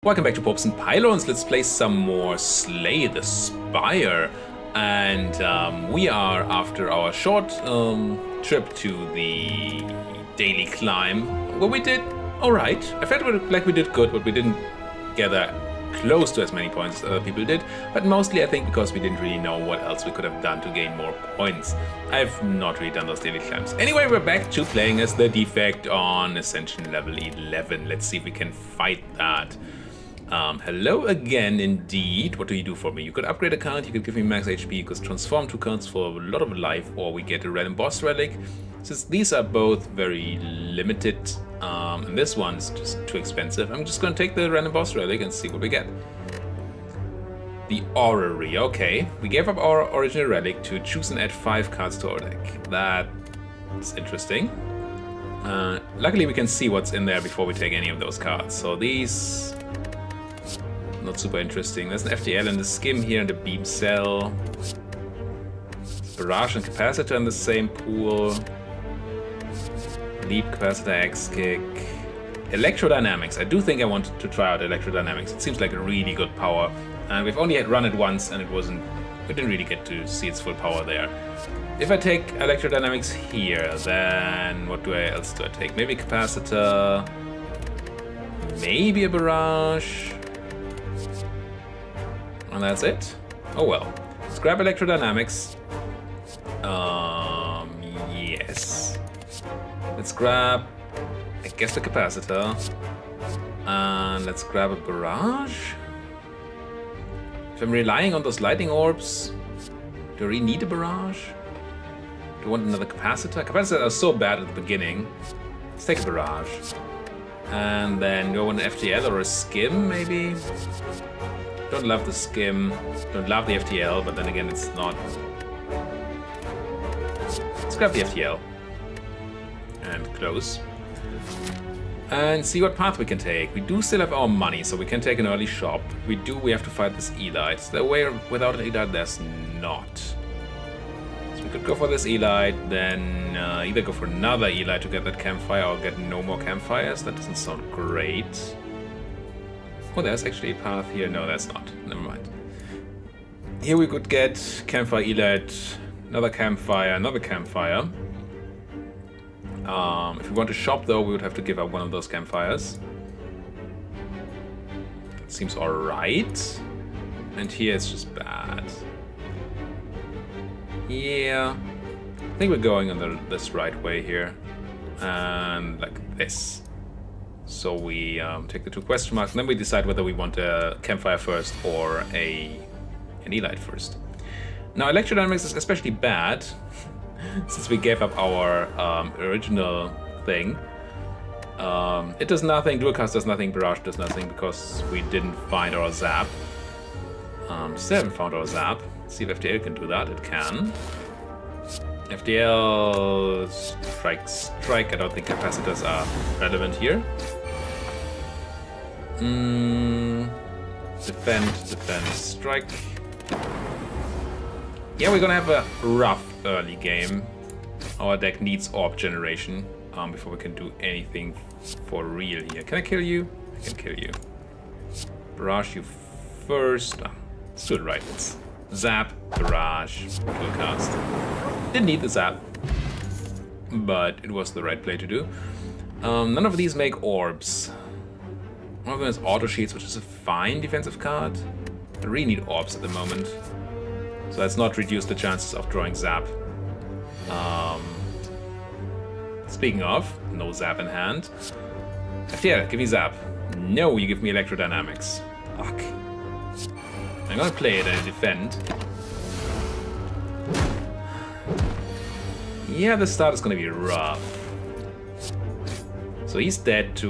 Welcome back to Popes and Pylons. Let's play some more Slay the Spire. And we are, after our short trip to the daily climb, well, we did alright. I felt like we did good, but we didn't gather close to as many points as other people did. But mostly, I think, because we didn't really know what else we could have done to gain more points. I've not really done those daily climbs. Anyway, we're back to playing as the Defect on Ascension level 11. Let's see if we can fight that. Hello again, indeed. What do you do for me? You could upgrade a card, you could give me max HP, you could transform 2 cards for a lot of life, or we get a random boss relic. Since these are both very limited, and this one's just too expensive, I'm just gonna take the random boss relic and see what we get. The Orrery, okay. We gave up our original relic to choose and add 5 cards to our deck. That's interesting. Luckily we can see what's in there before we take any of those cards. So these... not super interesting. There's an FTL and a Skim here and a Beam Cell. Barrage and Capacitor in the same pool. Leap, Capacitor, X-Kick. Electrodynamics. I do think I want to try out Electrodynamics. It seems like a really good power. And we've only run it once and we didn't really get to see its full power there. If I take Electrodynamics here, then what else do I take? Maybe Capacitor. Maybe a Barrage. And that's it? Oh well. Let's grab Electrodynamics. Yes. Let's grab, I guess, the Capacitor. And let's grab a Barrage. If I'm relying on those lightning orbs, do I really need a Barrage? Do I want another Capacitor? Capacitors are so bad at the beginning. Let's take a Barrage. And then do I want an FTL or a Skim, maybe? Don't love the Skim, don't love the FTL, but then again, it's not. Let's grab the FTL. And close. And see what path we can take. We do still have our money, so we can take an early shop. We have to fight this Elite. Is there a way without an Elite? There's not. So we could go for this Elite, then either go for another Elite to get that campfire or get no more campfires. That doesn't sound great. Oh, there's actually a path here. No, that's not. Never mind. Here we could get Campfire Elite, another Campfire, another Campfire. If we want to shop, though, we would have to give up one of those Campfires. That seems alright. And here it's just bad. Yeah. I think we're going on this right way here. And like this. So we take the 2 question marks, and then we decide whether we want a Campfire first or an Elite first. Now, Electrodynamics is especially bad, since we gave up our original thing. It does nothing, Dual Cast does nothing, Barrage does nothing, because we didn't find our Zap. Still haven't found our Zap. Let's see if FTL can do that. It can. FTL, strike. I don't think capacitors are relevant here. Defend, strike. Yeah, we're gonna have a rough early game. Our deck needs orb generation before we can do anything for real here. Can I kill you? I can kill you. Barrage you first. Let's do it right. Let's Zap, Barrage, Dual Cast. Didn't need the Zap, but it was the right play to do. None of these make orbs. One of them is Auto Sheets, which is a fine defensive card. I really need orbs at the moment. So let's not reduce the chances of drawing Zap. Speaking of, no Zap in hand. Yeah, give me Zap. No, you give me Electrodynamics. Fuck. I'm gonna play it and defend. Yeah, the start is gonna be rough. So he's dead to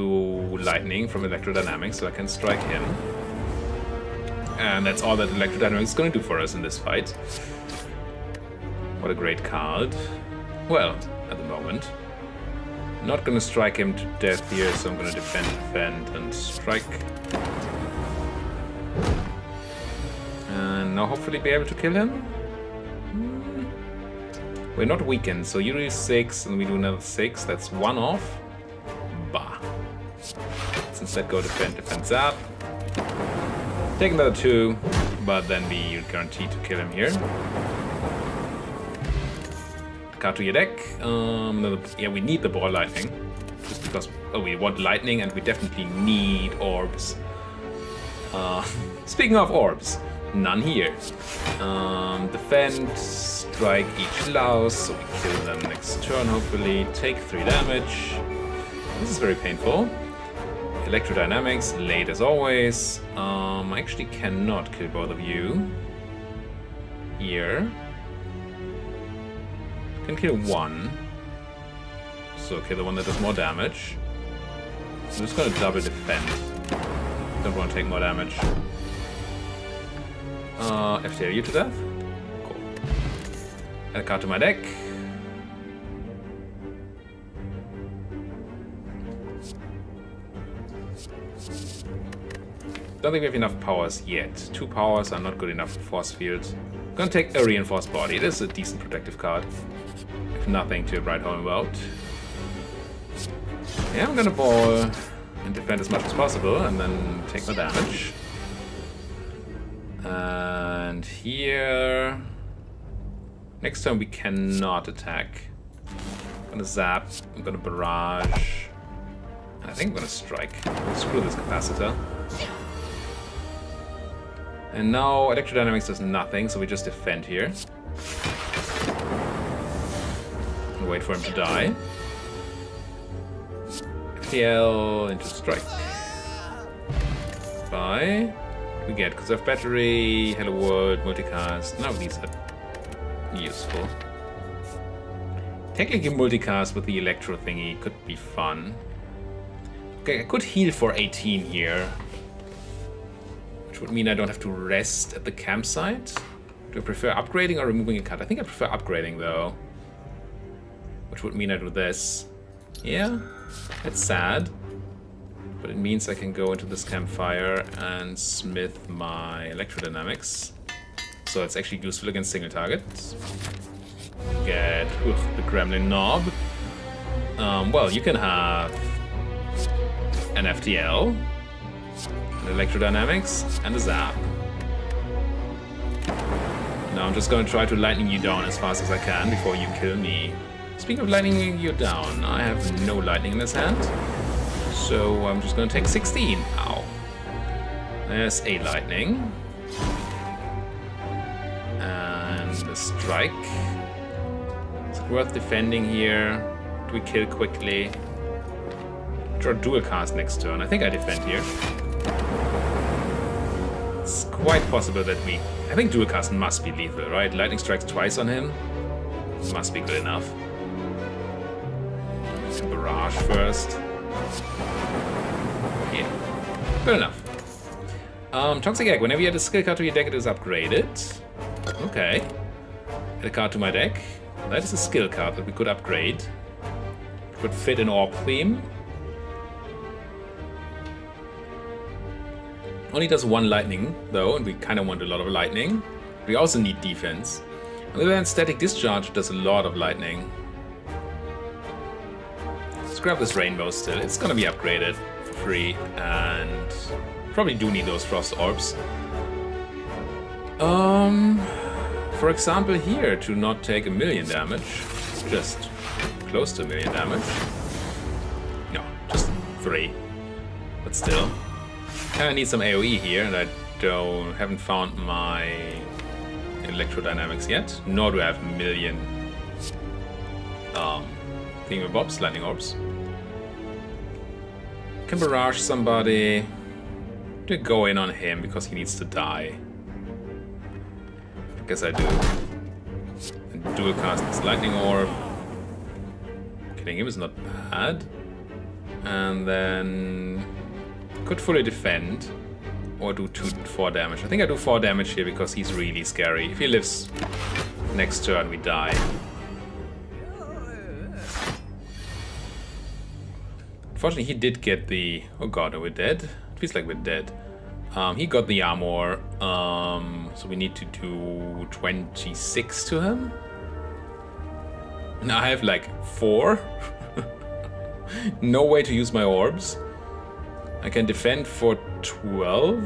lightning from Electrodynamics, so I can strike him. And that's all that Electrodynamics is going to do for us in this fight. What a great card. Well, at the moment. Not going to strike him to death here, so I'm going to defend, and strike. And now hopefully be able to kill him. We're not weakened, so you do 6 and we do another 6. That's 1 off. Bah. Let's instead go defend, Zap. Take another 2, but then we guarantee to kill him here. Card to your deck. Yeah, we need the ball lightning. Just because we want lightning and we definitely need orbs. Speaking of orbs, none here. Defend, strike each louse, so we kill them next turn hopefully. Take 3 damage. This is very painful. Electrodynamics, late as always. I actually cannot kill both of you. Here. Can kill 1. So kill the one that does more damage. I'm just gonna double defend. Don't want to take more damage. FTL you to death. Cool. Add a card to my deck. Don't think we have enough powers yet. 2 powers are not good enough for force field. Gonna take a reinforced body. It is a decent protective card. If nothing to write home about. Yeah, I'm gonna ball and defend as much as possible and then take my damage. And here... Next turn we cannot attack. I'm gonna zap, I'm gonna barrage. I think I'm gonna strike. Screw this capacitor. And now electrodynamics does nothing, so we just defend here. And wait for him to die. FTL into strike. Bye. We get conserve battery, hello world, multicast. None of these are useful. Technically multicast with the electro thingy could be fun. Okay, I could heal for 18 here. Which would mean I don't have to rest at the campsite. Do I prefer upgrading or removing a card? I think I prefer upgrading though. Which would mean I do this. Yeah, it's sad. But it means I can go into this campfire and smith my electrodynamics. So it's actually useful against single targets. Get the gremlin knob. Well, you can have an FTL, an electrodynamics, and a zap. Now I'm just going to try to lightning you down as fast as I can before you kill me. Speaking of lightning you down, I have no lightning in this hand. So I'm just going to take 16. Ow. There's a lightning. And a strike. Is it worth defending here? Do we kill quickly? Draw dual cast next turn. I think I defend here. It's quite possible that we... I think dual cast must be lethal, right? Lightning strikes twice on him. Must be good enough. Barrage first. Yeah, good enough. Toxic Egg. Whenever you add a skill card to your deck, it is upgraded. Okay. Add a card to my deck. That is a skill card that we could upgrade. Could fit an orb theme. Only does 1 lightning, though, and we kind of want a lot of lightning. We also need defense. On the other hand, Static Discharge does a lot of lightning. Let's grab this rainbow still. It's gonna be upgraded for free, and probably do need those frost orbs. For example, here to not take 1,000,000 damage, just close to 1,000,000 damage. No, just 3, but still. Kinda need some AoE here, and I haven't found my electrodynamics yet. Nor do I have 1,000,000 thingamabobs, lightning orbs. Can barrage somebody. To go in on him because he needs to die. I guess I do. And dual cast this lightning orb. Killing him is not bad. And then could fully defend or do 4 damage. I think I do 4 damage here because he's really scary. If he lives next turn, we die. Unfortunately, he did get the... Oh god, are we dead? It feels like we're dead. He got the armor, so we need to do 26 to him. Now I have like 4. No way to use my orbs. I can defend for 12.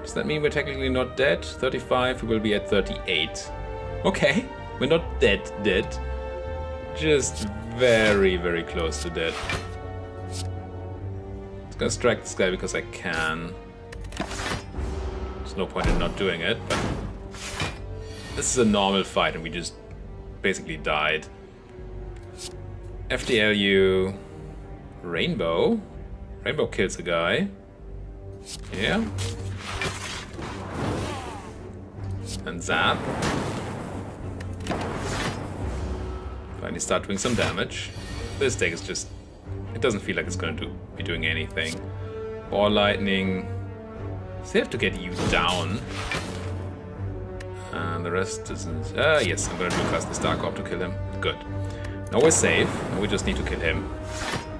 Does that mean we're technically not dead? 35, we will be at 38. Okay, we're not dead. Just very, very close to dead. I'm just gonna strike this guy because I can. There's no point in not doing it, but this is a normal fight and we just basically died. FDLU. Rainbow. Rainbow kills a guy. Yeah. And zap. Finally start doing some damage. This deck is just... it doesn't feel like it's going to be doing anything. Ball lightning. So have to get you down. And the rest isn't... yes, I'm going to cast this Dark Orb to kill him. Good. Now we're safe. And we just need to kill him.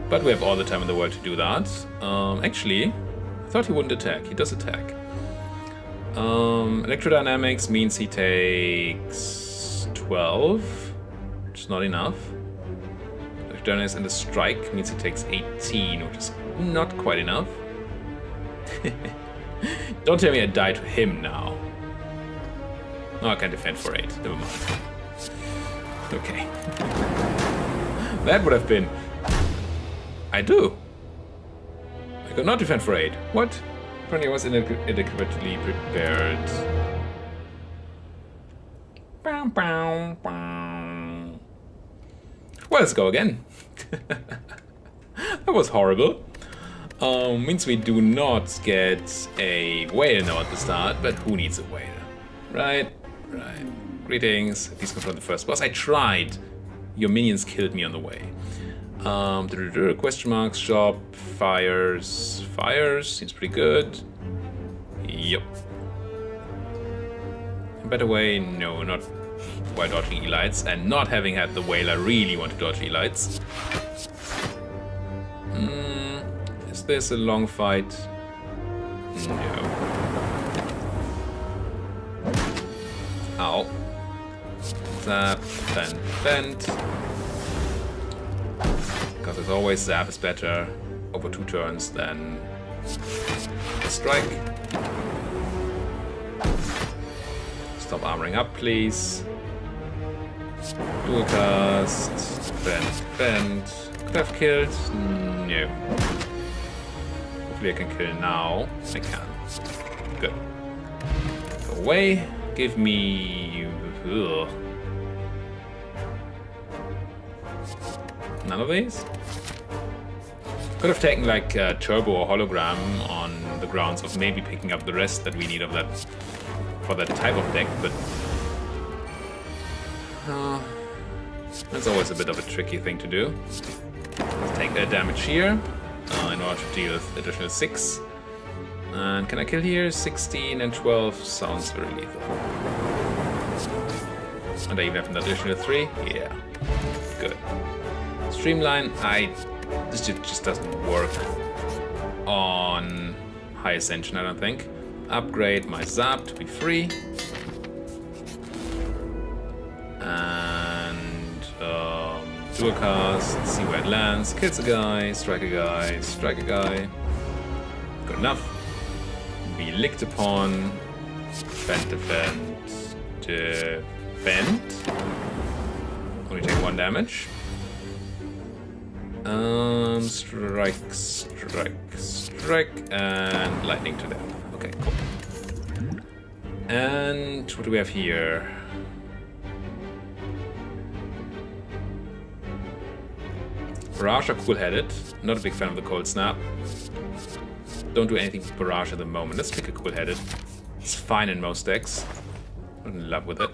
But we have all the time in the world to do that. Actually, I thought he wouldn't attack. He does attack. Electrodynamics means he takes 12, which is not enough. Electrodynamics and the strike means he takes 18, which is not quite enough. Don't tell me I die to him now. No, I can defend for 8. Never mind. Okay. That would have been... I do. I could not defend for 8. What? Apparently I was inadequately prepared. Bow, bow, bow. Well, let's go again. That was horrible. Means we do not get a whale now at the start, but who needs a whale? Right? Right. Greetings. Please confront the first boss. I tried. Your minions killed me on the way. Question marks, shop, fires. Fires seems pretty good. Yep. A better way? No, not while dodging elites. And not having had the whale, I really want to dodge elites. Is this a long fight? No. Ow. Zap, bend. Because as always, zap is better over 2 turns than a strike. Stop armoring up, please. Dual cast. Bend. Could have killed? No. Hopefully I can kill now. I can. Good. Go away. Give me... ugh. None of these? Could have taken like Turbo or Hologram on the grounds of maybe picking up the rest that we need of that for that type of deck, but that's always a bit of a tricky thing to do. Let's take that damage here in order to deal with additional 6. And can I kill here? 16 and 12 sounds very lethal. And I even have an additional 3? Yeah. Good. Streamline, this just doesn't work on high Ascension, I don't think. Upgrade my Zap to be free. And dual cast, see where it lands, kills a guy, strike a guy, strike a guy. Good enough. Be licked upon. Defend. Only take 1 damage. Strike, and lightning to them. Okay, cool. And what do we have here? Barrage are cool-headed. Not a big fan of the Cold Snap. Don't do anything with Barrage at the moment. Let's pick a cool-headed. It's fine in most decks. I'm in love with it.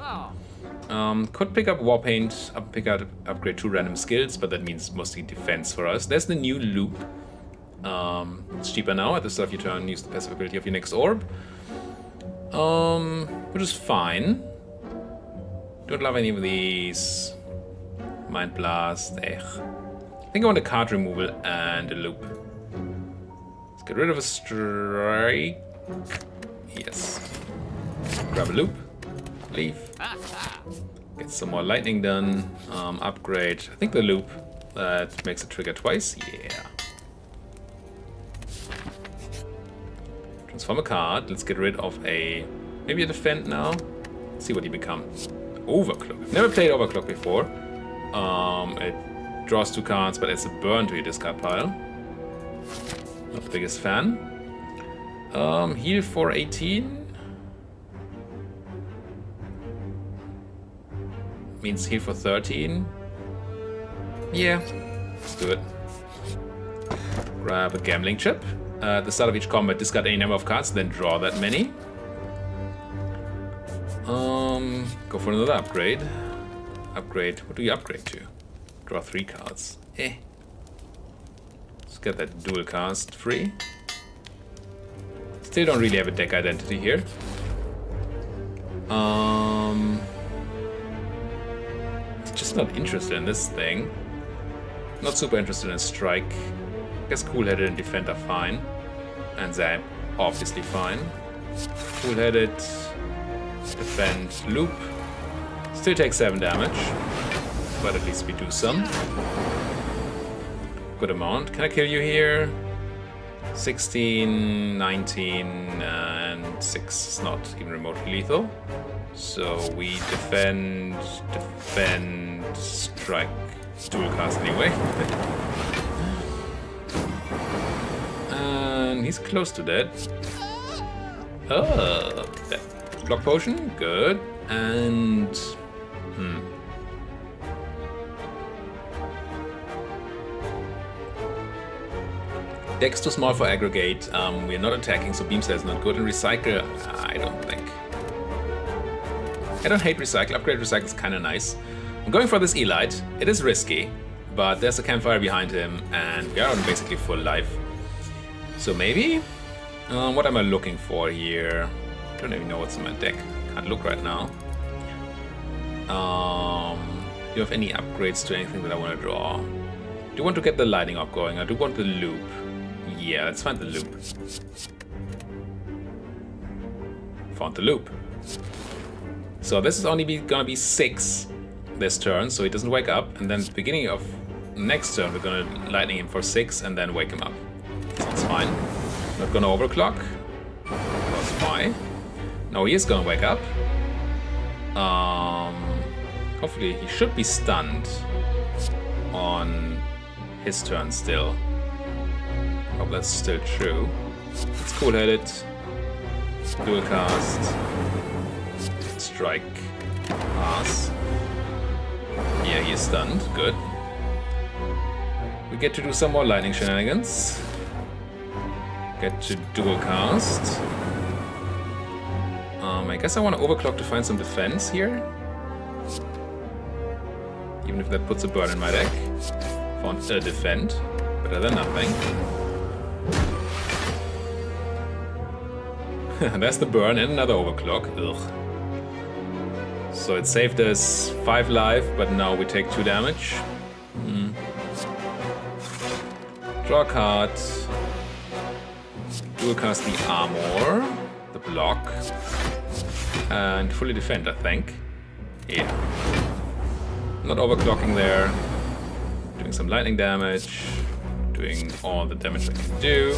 Could pick up Warpaint, upgrade 2 random skills, but that means mostly defense for us. There's the new loop. It's cheaper now. At the start of your turn, use the passive ability of your next orb. Which is fine. Don't love any of these. Mind Blast, I think I want a card removal and a loop. Let's get rid of a strike. Yes. Grab a loop. Leave. Get some more lightning done. Upgrade. I think the loop that makes it trigger twice. Yeah. Transform a card. Let's get rid of maybe a Defend now. Let's see what he becomes. Overclock. I've never played Overclock before. It draws 2 cards, but it's a burn to your discard pile. Not the biggest fan. Heal for 18. Means heal for 13. Yeah, let's do it. Grab a gambling chip. At the start of each combat, discard any number of cards, then draw that many. Go for another upgrade. Upgrade. What do you upgrade to? Draw 3 cards. Let's get that dual cast free. Still don't really have a deck identity here. Just not interested in this thing. Not super interested in Strike. I guess Cool-Headed and Defend are fine. And Zap, obviously fine. Cool-Headed, Defend, Loop. Still takes 7 damage. But at least we do some. Good amount. Can I kill you here? 16, 19, and 6 is not even remotely lethal. So we defend, strike, dual cast anyway. And he's close to dead. Dead. Block potion, good. And deck's too small for aggregate. We're not attacking, so Beam Cell is not good. And Recycle, I don't think. I don't hate Recycle. Upgrade Recycle is kind of nice. I'm going for this Elite. It is risky, but there's a campfire behind him, and we are on basically full life. So maybe? What am I looking for here? I don't even know what's in my deck. Can't look right now. Do you have any upgrades to anything that I want to draw? Do you want to get the Lightning Orb going? I do want the Loop. Yeah, let's find the Loop. Found the Loop. So this is only gonna be 6 this turn, so he doesn't wake up. And then at the beginning of next turn, we're gonna lightning him for 6 and then wake him up. Sounds fine. Not gonna overclock. Because why? No, he is gonna wake up. Hopefully he should be stunned on his turn still. Hope that's still true. It's Cool-Headed. Dual cast. Strike. Pass. Yeah, he is stunned. Good. We get to do some more lightning shenanigans. Get to dual cast. I guess I want to overclock to find some defense here. Even if that puts a burn in my deck. Found defend. Better than nothing. There's the burn and another overclock. Ugh. So it saved us 5 life, but now we take 2 damage. Draw a card. Dual cast the armor, the block, and fully defend, I think. Yeah. Not overclocking there. Doing some lightning damage. Doing all the damage I can do.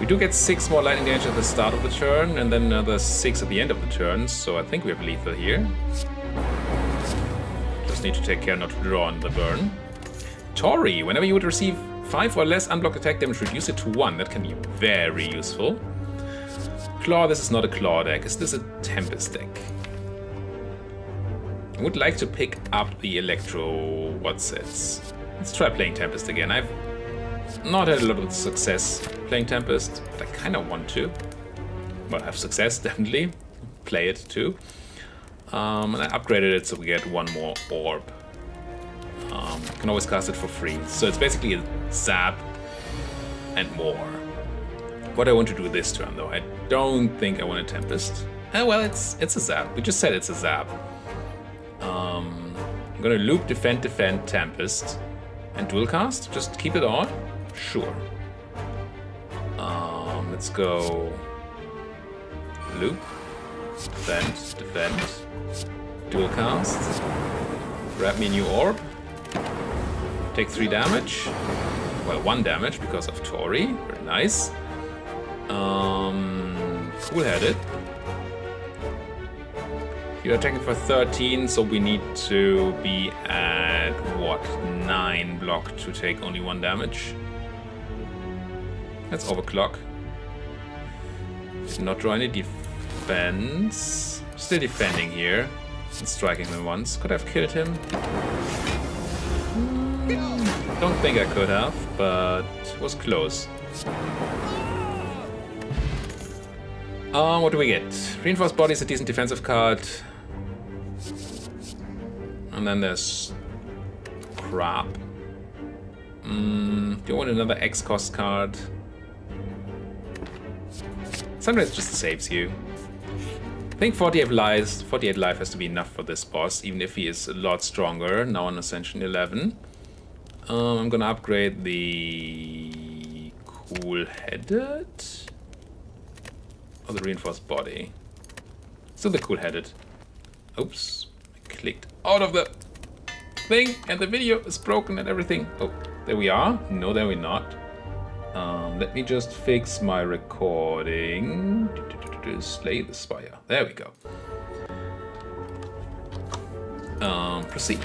We do get 6 more lightning damage at the start of the turn, and then another 6 at the end of the turn, so I think we have lethal here. Just need to take care not to draw on the burn. Tori, whenever you would receive 5 or less unblocked attack damage, reduce it to 1. That can be very useful. Claw, this is not a Claw deck. Is this a Tempest deck? I would like to pick up the Electro Whatsits. Let's try playing Tempest again. I've not had a lot of success playing Tempest, but I kind of want to. Well, have success, definitely. Play it too. And I upgraded it so we get 1 more orb. You can always cast it for free. So it's basically a zap and more. What I want to do this turn, though, I don't think I want a Tempest. Well, it's a zap. We just said it's a zap. I'm gonna loop, defend, Tempest, and dual cast. Just keep it on. Sure. Let's go loop, defend, dual cast, grab me a new orb, take 3 damage, well 1 damage because of Tori, very nice. Cool-headed. You're attacking for 13, so we need to be at, what, 9 block to take only 1 damage. Let's overclock. Did not draw any defense. Still defending here. And striking him once. Could I have killed him? Don't think I could have, but it was close. What do we get? Reinforced Body is a decent defensive card. And then there's crap. Do you want another X-cost card? Sometimes it just saves you. I think 48 life has to be enough for this boss, even if he is a lot stronger now on Ascension 11. I'm gonna upgrade the cool-headed or the reinforced body. Still the cool-headed. Oops, I clicked out of the thing and the video is broken and everything. Oh, there we are. No, there we're not. Let me just fix my recording. Slay the Spire. There we go. Proceed.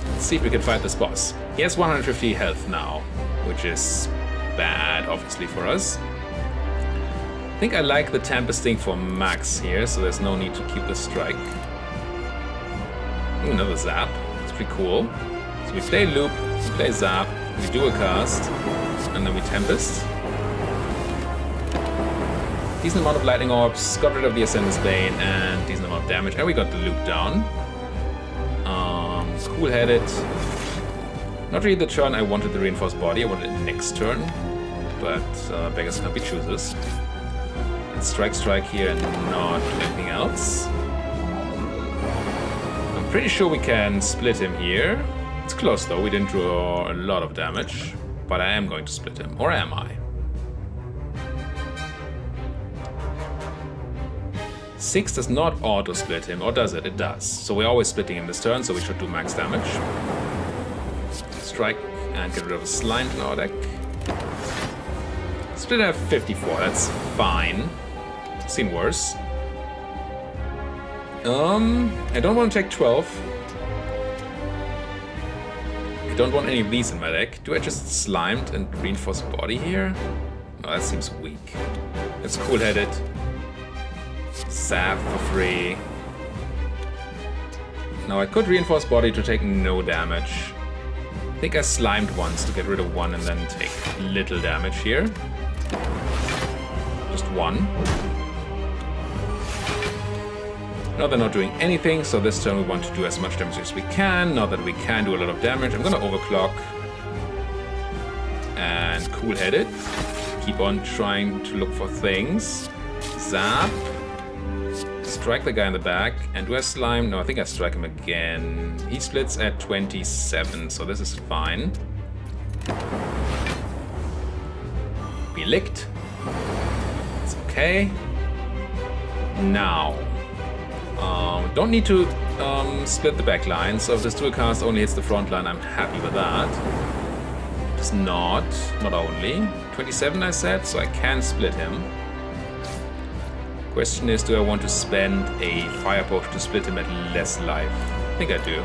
Let's see if we can fight this boss. He has 150 health now, which is bad, obviously, for us. I think I like the Tempesting for max here, so there's no need to keep the strike. Ooh, another zap. It's pretty cool. So we play loop, we play zap, we do a cast, and then we Tempest. Decent amount of lightning orbs, got rid of the Ascender's Bane, and decent amount of damage, and we got the loop down. Cool-headed. Not really the turn I wanted the reinforced body, I wanted it next turn, but beggars can't be choosers. Let's strike here and not do anything else. I'm pretty sure we can split him here. It's close though, we didn't draw a lot of damage, but I am going to split him, or am I? 6 does not auto-split him, or does it? It does. So we're always splitting him this turn, so we should do max damage. Strike and get rid of a slime in our deck. Split at 54, that's fine. Seen worse. I don't want to take 12. I don't want any of these in my deck. Do I just slimed and reinforced body here? No, that seems weak. It's cool-headed. Zap for free. Now I could reinforce body to take no damage. I think I slimed once to get rid of 1 and then take little damage here. Just 1. Now they're not doing anything, so this turn we want to do as much damage as we can. Now that we can do a lot of damage, I'm gonna overclock. And cool-headed. Keep on trying to look for things. Zap. Strike the guy in the back, and do I slime? No, I think I strike him again. He splits at 27, so this is fine. Be licked. It's okay. Now, don't need to split the back line, so if this dual cast only hits the front line, I'm happy with that. It's not only. 27 I said, so I can split him. Question is, do I want to spend a fire potion to split him at less life? I think I do.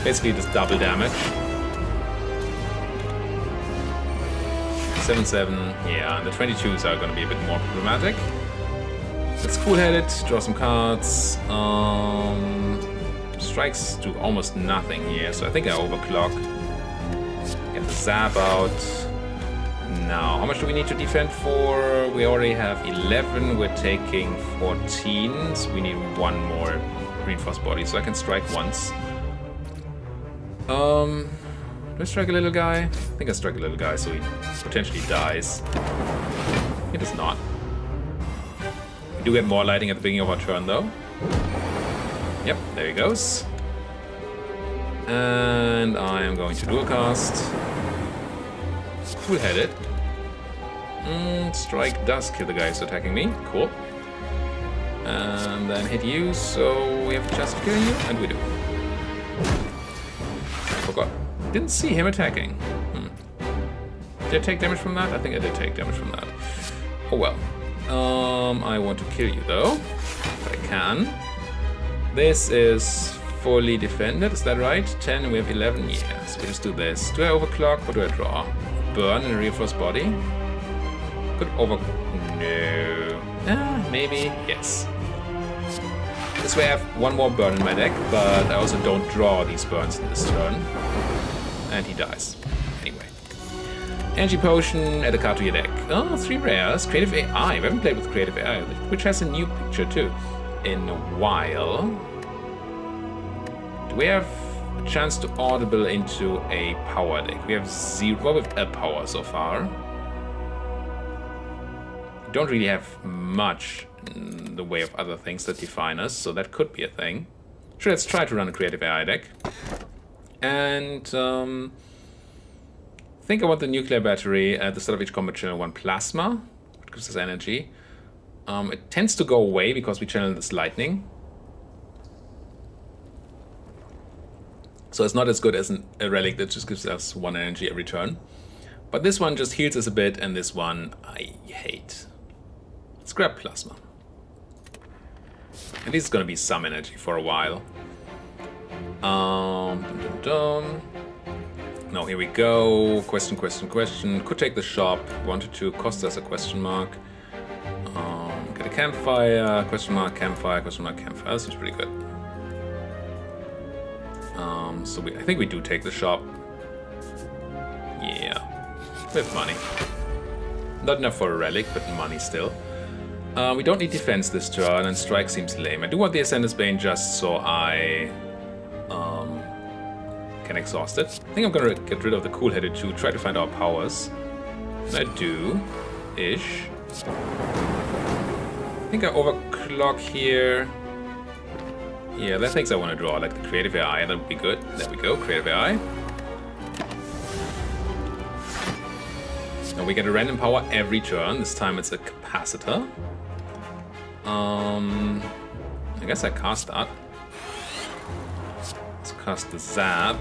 Basically just double damage. 7-7, yeah, and the 22s are gonna be a bit more problematic. Let's cool-headed, draw some cards. Strikes do almost nothing here, so I think I overclock. Get the zap out. Now, how much do we need to defend for? We already have 11, we're taking 14, so we need 1 more reinforced body, so I can strike once. Do I strike a little guy? I think I strike a little guy, so he potentially dies. He does not. We do get more lighting at the beginning of our turn, though. Yep, there he goes. And I am going to dual cast. Cool-headed. Strike does kill the guy who's attacking me. Cool. And then hit you, so we have a chance of killing you, and we do. I forgot. Didn't see him attacking. Did I take damage from that? I think I did take damage from that. Oh well. I want to kill you though, if I can. This is fully defended, is that right? 10 and we have 11, yeah. So we just do this. Do I overclock or do I draw? Burn and reinforced body? Could over... no. Maybe, yes. This way I have one more burn in my deck, but I also don't draw these burns in this turn. And he dies. Anyway. Energy Potion, add a card to your deck. Oh, 3 rares. Creative AI. We haven't played with Creative AI, which has a new picture too. In a while. Do we have a chance to audible into a power deck? We have 0, well, with a power so far. We don't really have much in the way of other things that define us, so that could be a thing. Sure, let's try to run a Creative AI deck. And I think I want the nuclear battery at the start of each combat channel 1 plasma, which gives us energy. It tends to go away because we channel this lightning. So it's not as good as a relic that just gives us 1 energy every turn. But this one just heals us a bit, and this one I hate. Let's grab plasma. At least it's gonna be some energy for a while. No, here we go. Question. Could take the shop. Wanted to cost us a question mark. Get a campfire. Question mark, campfire, question mark, campfire. That seems pretty good. So I think we do take the shop. Yeah. With money. Not enough for a relic, but money still. We don't need defense this turn, and strike seems lame. I do want the Ascender's Bane just so I can exhaust it. I think I'm gonna get rid of the cool-headed 2, try to find our powers. And I do-ish. I think I overclock here. Yeah, there are things I want to draw, like the Creative AI, that would be good. There we go, Creative AI. Now we get a random power every turn. This time it's a capacitor. I guess I cast that. Let's cast the Zap,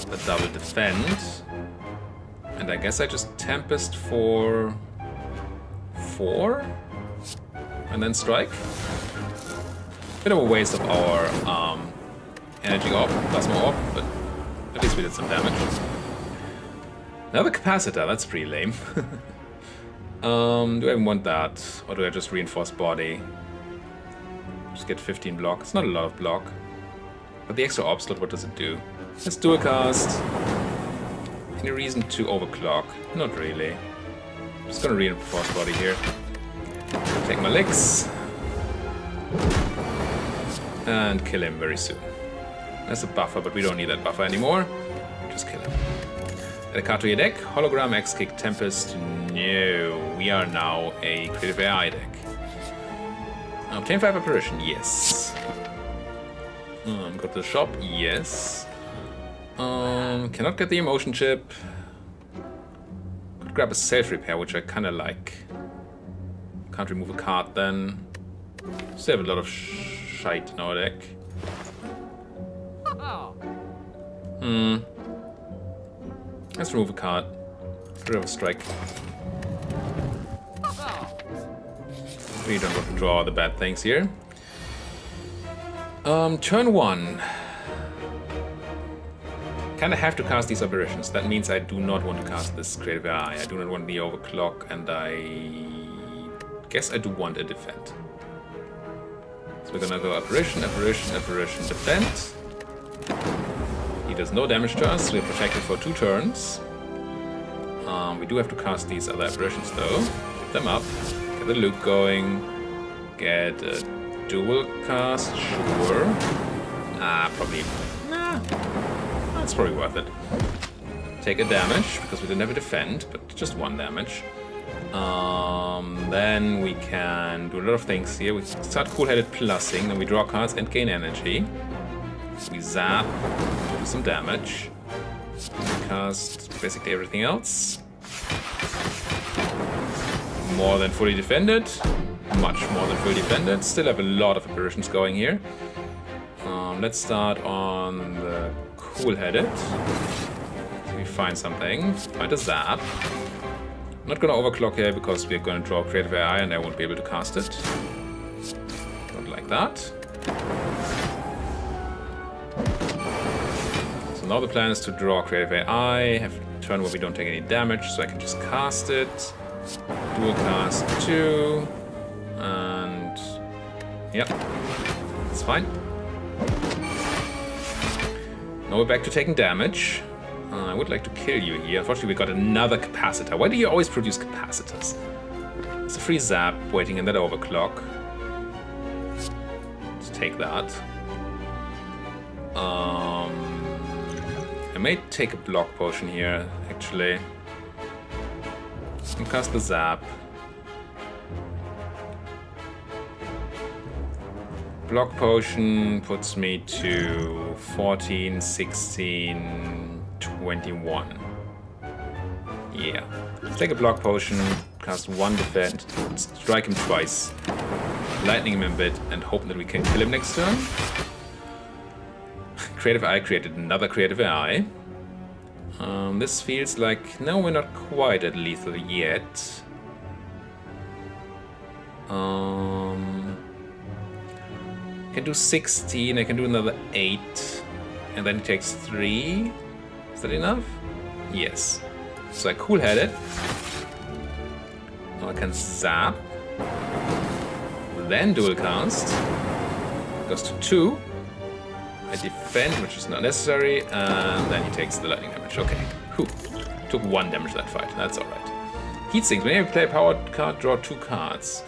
the double defend, and I guess I just Tempest for 4, and then strike. Bit of a waste of our energy orb, plasma orb, but at least we did some damage. Another capacitor, that's pretty lame. Do I even want that, or do I just reinforce body? Just get 15 block. It's not a lot of block. But the extra orb slot, what does it do? Let's do a cast. Any reason to overclock? Not really. I'm just gonna reinforce body here. Take my licks. And kill him very soon. That's a buffer, but we don't need that buffer anymore. Just kill him. Add a card to your deck. Hologram, X-Kick, Tempest. No. We are now a Creative AI deck. Obtain 5 apparition. Yes. Go to the shop. Yes. Cannot get the emotion chip. Could grab a self-repair, which I kind of like. Can't remove a card then. Still have a lot of shite in our deck. Let's remove a card. Get rid of a strike. We don't want to draw the bad things here. Turn 1. Kinda have to cast these aberrations. That means I do not want to cast this Creative AI. I do not want the overclock, and I guess I do want a defend. So we're gonna go apparition, defend. He does no damage to us. We're protected for 2 turns. We do have to cast these other apparitions though. Put them up. Get the loop going. Get a dual cast, sure. Probably. Nah. That's probably worth it. Take a damage, because we didn't have a defend, but just 1 damage. Then we can do a lot of things here. We start cool-headed plussing, then we draw cards and gain energy. We zap, do some damage. We cast basically everything else. More than fully defended. Much more than fully defended. Still have a lot of apparitions going here. Let's start on the cool-headed. So we find something. Find a zap. I'm not gonna overclock here because we're gonna draw creative AI and I won't be able to cast it. Not like that. So now the plan is to draw creative AI, have a turn where we don't take any damage, so I can just cast it. Dual cast 2. And yep, that's fine. Now we're back to taking damage. I would like to kill you here. Unfortunately, we got another capacitor. Why do you always produce capacitors? It's a free zap waiting in that overclock. Let's take that. I may take a block potion here, actually. And cast the zap. Block potion puts me to 14, 16, 21. Yeah. Take a block potion, cast 1 defend, strike him twice, lightning him a bit, and hope that we can kill him next turn. Creative AI created another creative AI. This feels like... No, we're not quite at lethal yet. I can do 16, I can do another 8, and then he takes 3. Is that enough? Yes. So I cool-head it. Now I can zap. Then dual cast. Goes to 2. I defend, which is not necessary, and then he takes the lightning damage. Okay. Whew. Took 1 damage that fight. That's alright. Heat sinks. Whenever you play a power card, draw 2 cards.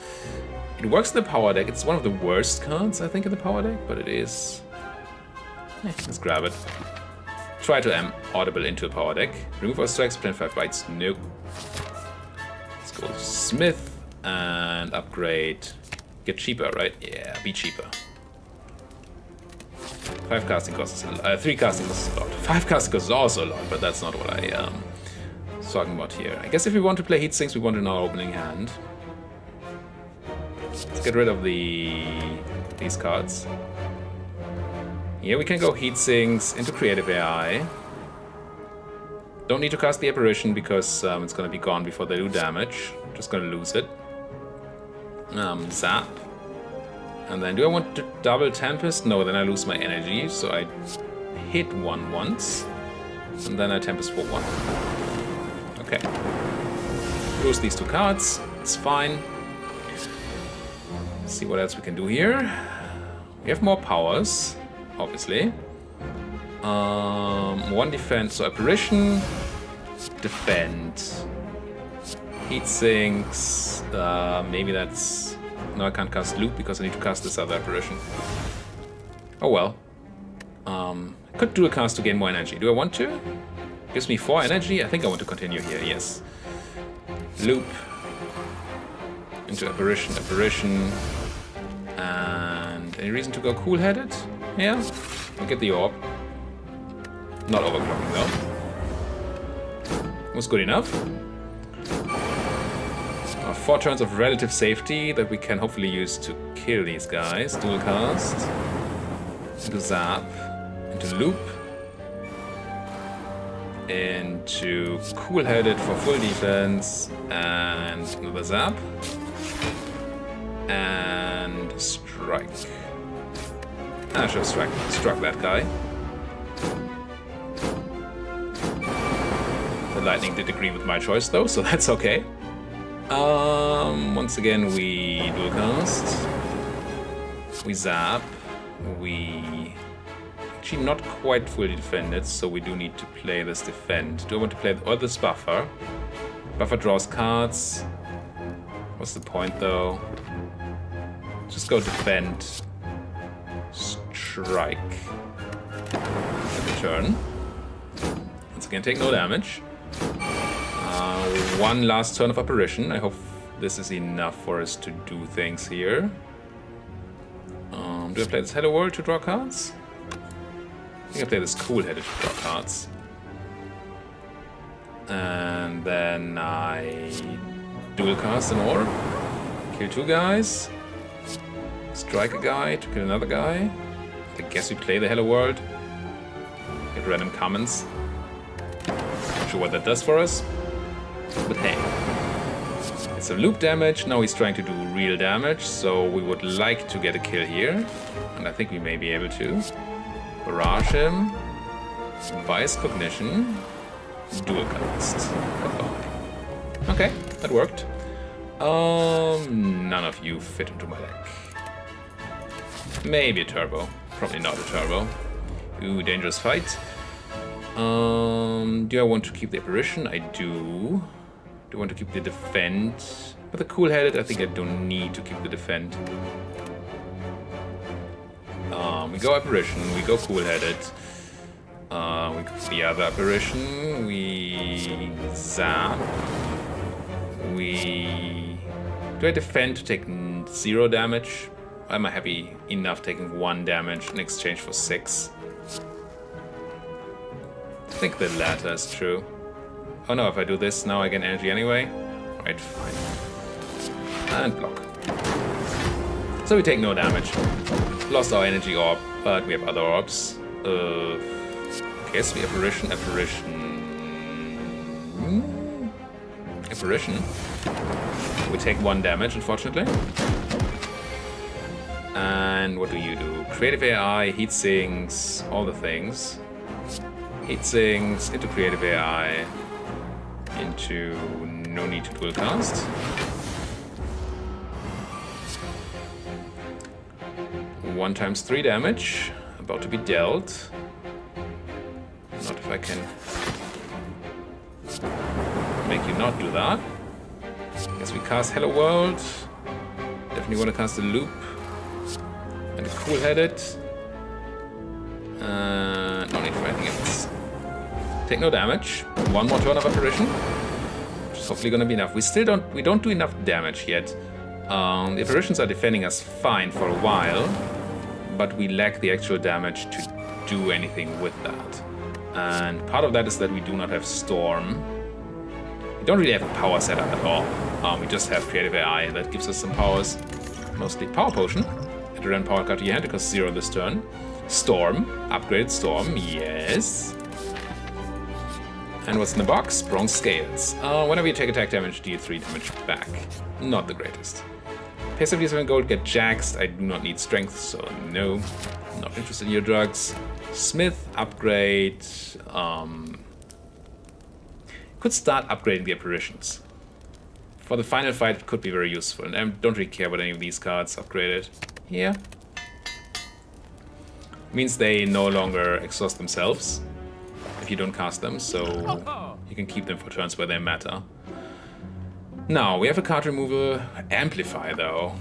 It works in the power deck. It's one of the worst cards, I think, in the power deck, but it is... let's grab it. Try to audible into a power deck. Remove our strikes, plan 5 bites. Nope. Let's go to Smith and upgrade. Get cheaper, right? Yeah, be cheaper. 5 casting costs, 3 casting costs a lot. 5 casting costs is also a lot, but that's not what I was talking about here. I guess if we want to play heat sinks, we want it in our opening hand. Let's get rid of these cards. Here we can go heat sinks into creative AI. Don't need to cast the apparition because it's gonna be gone before they do damage. Just gonna lose it. Zap. And then do I want to double Tempest? No, then I lose my energy. So I hit 1 once. And then I Tempest for 1. Okay. Lose these 2 cards. It's fine. Let's see what else we can do here. We have more powers, obviously. 1 defense, so apparition, defend, heat sinks. Maybe that's... No, I can't cast loop because I need to cast this other apparition. Oh well. I could do a cast to gain more energy. Do I want to? Gives me 4 energy. I think I want to continue here. Yes. Loop. Into apparition, apparition, and any reason to go cool-headed? Yeah, we'll get the orb. Not overclocking though. Was good enough. 4 turns of relative safety that we can hopefully use to kill these guys. Dual cast, into zap, into loop, into cool-headed for full defense, and another zap. And strike. I should have struck that guy. The lightning did agree with my choice though, so that's okay. Once again we dual cast. We zap. We actually not quite fully defended, so we do need to play this defend. Do I want to play this buffer? Buffer draws cards. What's the point though? Just go defend, strike, and return. Once again, take no damage. 1 last turn of apparition. I hope this is enough for us to do things here. Do I play this Hello World to draw cards? I think I play this Cool-Headed to draw cards. And then I dual cast an orb, kill 2 guys. Strike a guy to kill another guy. I guess we play the Hello World. Get random comments. sure what that does for us. But hey. It's some loop damage. Now he's trying to do real damage, so we would like to get a kill here. And I think we may be able to. Barrage him. Vice Cognition. Dual cast. Goodbye. Okay, that worked. None of you fit into my deck. Maybe a turbo. Probably not a turbo. Ooh, dangerous fight. Do I want to keep the apparition? I do. Do I want to keep the defend? With the cool-headed, I think I don't need to keep the defend. We go apparition, we go cool-headed. We go the other apparition, we zap. Do I defend to take 0 damage? Am I happy enough taking 1 damage in exchange for 6? I think the latter is true. Oh no, if I do this now I get energy anyway. Alright, fine. And block. So we take no damage. Lost our energy orb, but we have other orbs. Okay, so we apparition. We take 1 damage, unfortunately. And what do you do? Creative AI, heat sinks, all the things. Heat sinks into creative AI, into no need to dual cast. One times 3 damage, about to be dealt. Not if I can make you not do that. Guess we cast Hello World. Definitely want to cast a loop. And a cool-headed. No need for anything else. Take no damage. 1 more turn of apparition. Which is hopefully gonna be enough. We don't do enough damage yet. The apparitions are defending us fine for a while, but we lack the actual damage to do anything with that. And part of that is that we do not have Storm. We don't really have a power setup at all. We just have Creative AI that gives us some powers. Mostly Power Potion. Add a random power card to your hand, it costs 0 this turn. Storm. Upgraded Storm, yes. And what's in the box? Bronze Scales. Whenever you take attack damage, deal 3 damage back. Not the greatest. Pay 77 gold, get jaxed. I do not need strength, so no. Not interested in your drugs. Smith, upgrade. Could start upgrading the apparitions. For the final fight, it could be very useful. And I don't really care about any of these cards upgraded. Here. Means they no longer exhaust themselves if you don't cast them, so you can keep them for turns where they matter. Now, we have a card removal. Amplify, though.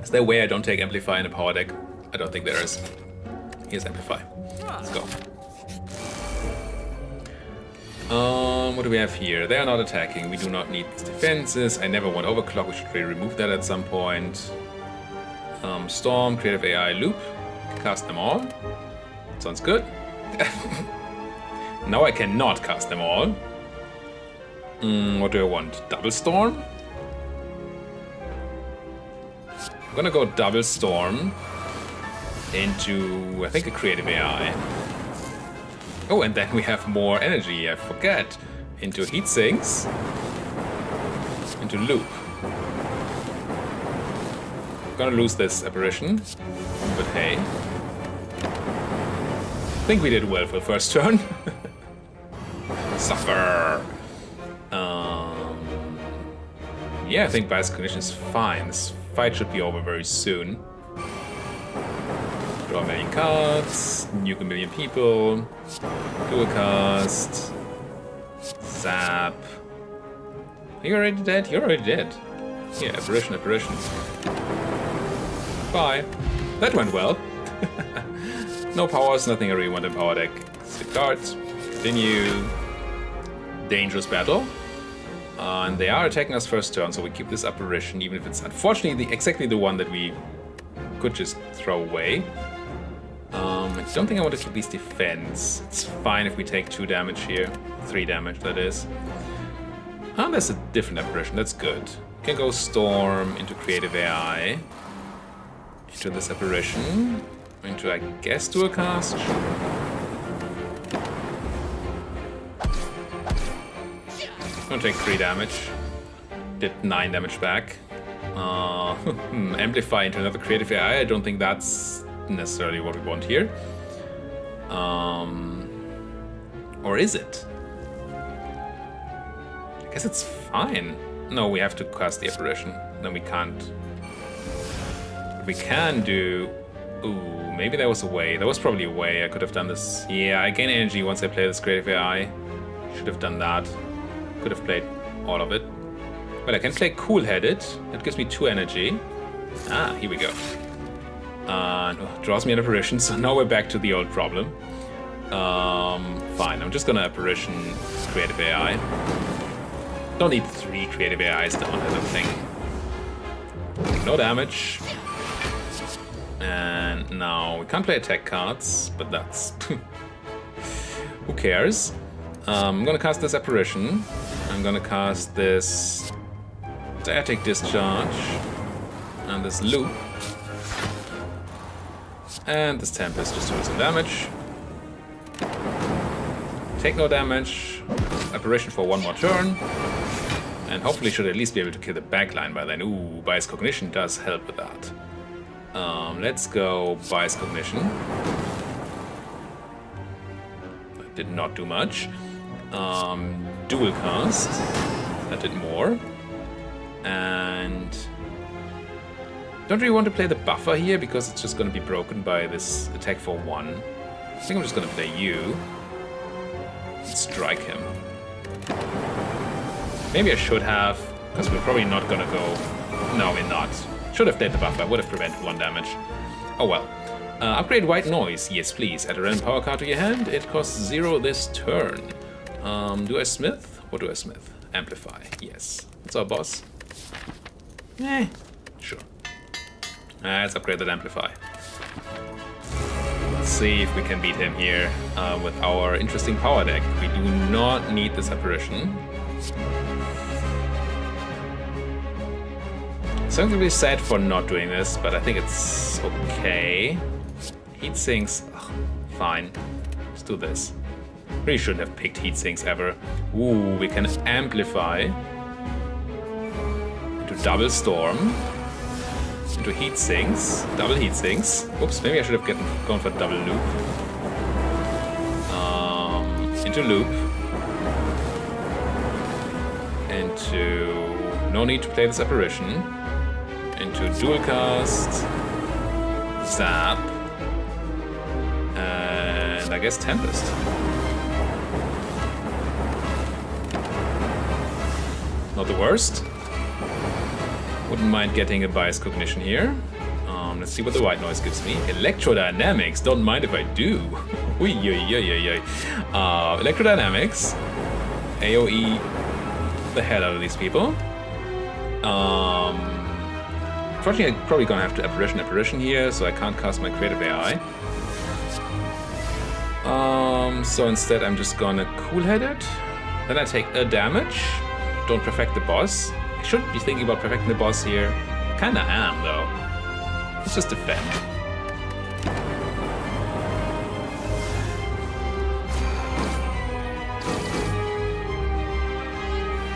Is there a way I don't take Amplify in a power deck? I don't think there is. Here's Amplify. Let's go. What do we have here? They are not attacking. We do not need these defenses. I never want Overclock. We should really remove that at some point. Storm, Creative AI, Loop. Cast them all. Sounds good. Now I cannot cast them all. What do I want? Double Storm? I'm gonna go Double Storm into, I think, a Creative AI. Oh, and then we have more energy, I forget. Into Heat Sinks. Into Loop. I'm gonna lose this apparition, but hey. I think we did well for the first turn. Suffer! Yeah, I think Vice Cognition is fine. This fight should be over very soon. Draw a million cards, nuke a million people, dual cast, zap. Are you already dead? You're already dead. Yeah, apparition. Bye. That went well. No powers, nothing I really want in power deck. Skip cards. Continue. Dangerous battle. And they are attacking us first turn, so we keep this apparition, even if it's unfortunately exactly the one that we could just throw away. I don't think I want to keep these defense. It's fine if we take 2 damage here. 3 damage, that is. There's a different apparition, that's good. We can go Storm into Creative AI. Into this apparition. Into, I guess, dual cast. Gonna take 3 damage. Did 9 damage back. Amplify into another creative AI. I don't think that's necessarily what we want here. Or is it? I guess it's fine. No, we have to cast the apparition. Then we can't. What we can do. Ooh, maybe there was a way. There was probably a way I could have done this. Yeah, I gain energy once I play this creative AI. Should have done that. Could have played all of it. Well, I can play cool-headed. That gives me 2 energy. Ah, here we go. Draws me an apparition, so now we're back to the old problem. Fine, I'm just gonna apparition creative AI. Don't need 3 creative AIs down, I don't think. No damage. And now we can't play attack cards, but that's... who cares? I'm gonna cast this apparition. I'm gonna cast this static discharge and this loop and this tempest just to do some damage. Take no damage. Apparition for 1 more turn, and hopefully should at least be able to kill the backline by then. Ooh, bias cognition does help with that. Let's go bias cognition. That did not do much. Dual cast. That did more. And don't really want to play the buffer here because it's just going to be broken by this attack for 1. I think I'm just going to play you. And strike him. Maybe I should have, because we're probably not going to go... No, we're not. Should have played the buffer. Would have prevented 1 damage. Oh well. Upgrade white noise. Yes, please. Add a random power card to your hand. It costs 0 this turn. Do I smith? What do I smith? Amplify. Yes. That's our boss. Sure. Let's upgrade that amplify. Let's see if we can beat him here with our interesting power deck. We do not need this apparition. So I'm gonna be sad for not doing this, but I think it's okay. Heat sinks. Ugh, fine. Let's do this. Really shouldn't have picked heat sinks ever. Ooh, we can amplify into double storm, into heat sinks, double heat sinks. Oops, maybe I should have gone for double loop. Into loop, into no need to play this apparition, into dual cast, zap, and I guess tempest. Not the worst. Wouldn't mind getting a bias cognition here. Let's see what the white noise gives me. Electrodynamics. Don't mind if I do. Electrodynamics. AoE the hell out of these people. Unfortunately, I'm probably gonna have to apparition here, so I can't cast my creative AI. So instead, I'm just gonna cool-head it. Then I take a damage. Don't perfect the boss. I shouldn't be thinking about perfecting the boss here. Kinda am, though. Let's just defend.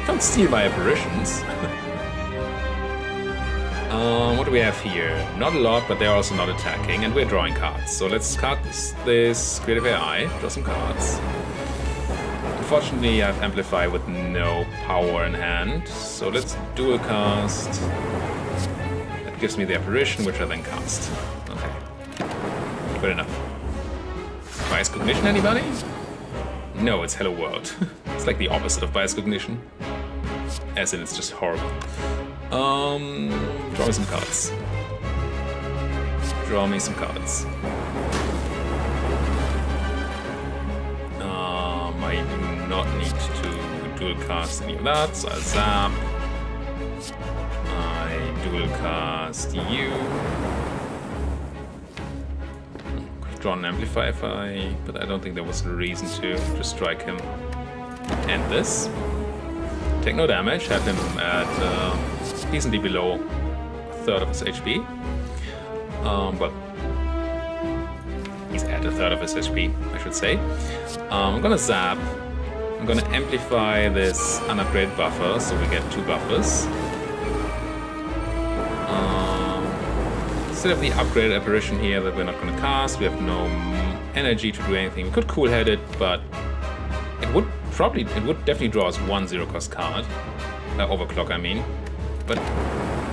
Don't steal my apparitions. What do we have here? Not a lot, but they're also not attacking, and we're drawing cards. So let's cast this creative AI, draw some cards. Unfortunately, I have Amplify with no power in hand, so let's dual cast. That gives me the apparition, which I then cast. Okay. Good enough. Bias Cognition, anybody? No, it's Hello World. It's like the opposite of Bias Cognition. As in, it's just horrible. Draw me some cards. Draw me some cards. I do not need to dual cast any of that, so I'll zap. I dual cast you. Could have drawn an Amplify if but I don't think there was a reason to just strike him. And this. Take no damage, have him at decently below a third of his HP. Well, he's at a third of his HP, I should say. I'm gonna zap. I'm gonna amplify this unupgraded buffer, so we get 2 buffers. Instead of the upgraded apparition here that we're not gonna cast, we have no energy to do anything. We could cool head it, but it would definitely draw us 1 0-cost card. Overclock, I mean. But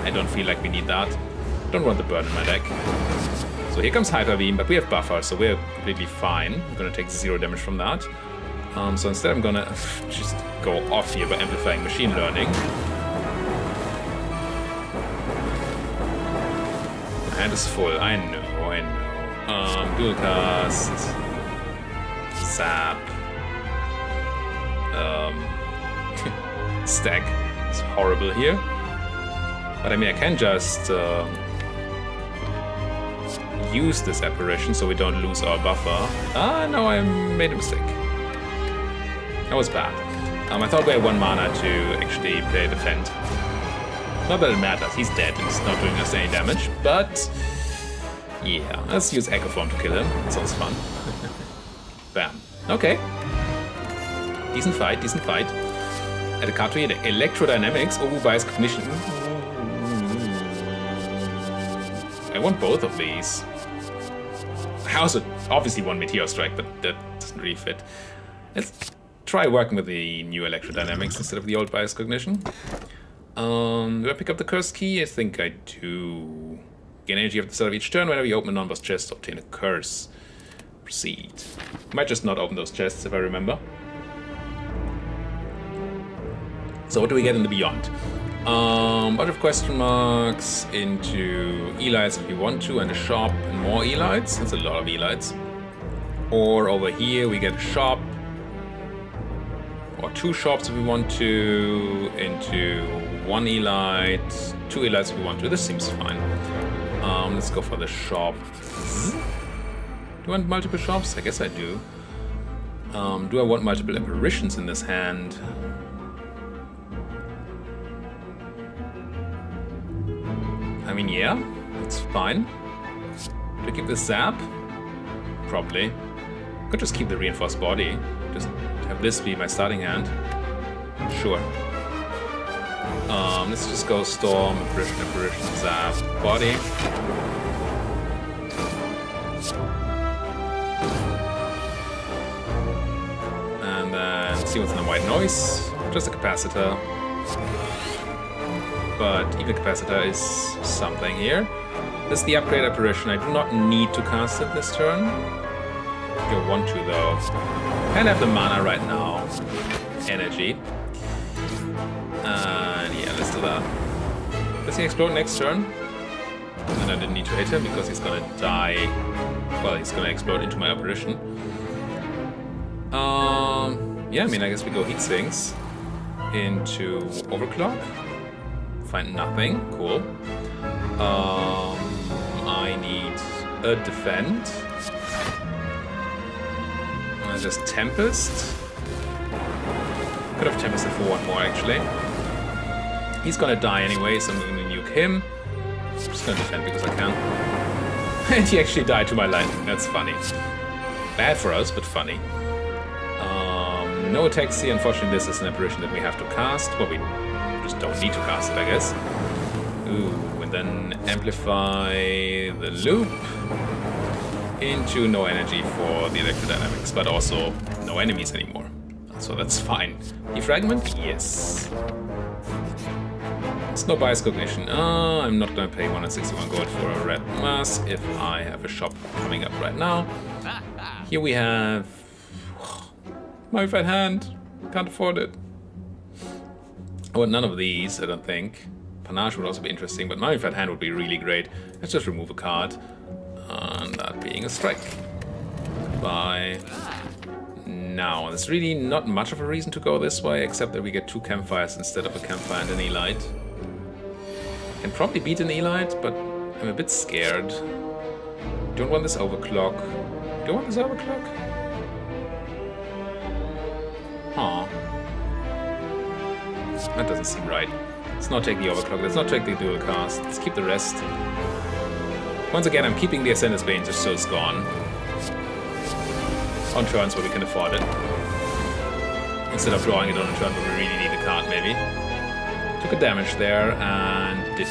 I don't feel like we need that. Don't want the burn in my deck. So here comes Hyper Beam, but we have buffer, so we're completely fine. I'm gonna take 0 damage from that. So instead I'm gonna just go off here by amplifying Machine Learning. My hand is full, I know. Dual cast. Zap. Stack. It's horrible here. But I mean, I can just use this apparition so we don't lose our buffer. No, I made a mistake. That was bad. I thought we had 1 mana to actually play Defend. Not that it matters, he's dead and he's not doing us any damage, but yeah, let's use Echo Form to kill him. That sounds fun. Bam. Okay. Decent fight, decent fight. Add a card to the Electrodynamics. Oh, Bias Cognition. I want both of these. I also obviously want Meteor Strike, but that doesn't really fit. Let's try working with the new Electrodynamics instead of the old Bias Cognition. Do I pick up the Cursed Key? I think I do. Gain energy at the start of each turn. Whenever you open a non-boss chest, obtain a curse. Proceed. Might just not open those chests if I remember. So what do we get in the Beyond? Bunch of question marks into elites if you want to, and a shop and more elites. That's a lot of elites. Or over here we get a shop, or 2 shops if we want to, into 1 elite, 2 elites if we want to. This seems fine. Let's go for the shop. Do I want multiple shops? I guess I do. Do I want multiple apparitions in this hand? I mean, yeah, it's fine. Do I keep the zap? Probably. Could just keep the reinforced body. Just have this be my starting hand. Sure. Let's just go Storm, Apparition, Zap, Body. And then see what's in the White Noise. Just a Capacitor. But even Capacitor is something here. This is the Upgrade Apparition. I do not need to cast it this turn. You want to though. And have the mana right now. Energy. And yeah, let's do that. Does he explode next turn? And I didn't need to hit him because he's gonna die. Well, he's gonna explode into my apparition. Yeah, I mean, I guess we go Heat Sinks into Overclock. Find nothing. Cool. I need a Defend. Just Tempest. Could have Tempested for 1 more, actually. He's gonna die anyway, so I'm gonna nuke him. I'm just gonna defend because I can. And he actually died to my lightning. That's funny. Bad for us, but funny. No attacks here. Unfortunately, this is an apparition that we have to cast. Well, we just don't need to cast it, I guess. Ooh, and then amplify the loop into no energy for the electrodynamics, but also no enemies anymore. So that's fine. Defragment? Yes. It's no Bias Cognition. I'm not gonna pay 161 gold for a red mask if I have a shop coming up right now. Here we have my right hand. Can't afford it. I want none of these, I don't think. Panache would also be interesting, but my fat hand would be really great. Let's just remove a card. And that being a strike. Goodbye. Now, there's really not much of a reason to go this way, except that we get 2 campfires instead of a campfire and an elite. Can probably beat an elite, but I'm a bit scared. Don't want this overclock. Do you want this overclock? Huh. That doesn't seem right. Let's not take the overclock. Let's not take the dual cast. Let's keep the rest. Once again, I'm keeping the Ascendant's Bane just so it's gone. On turns where we can afford it. Instead of drawing it on a turn where we really need a card, maybe. Took a damage there and did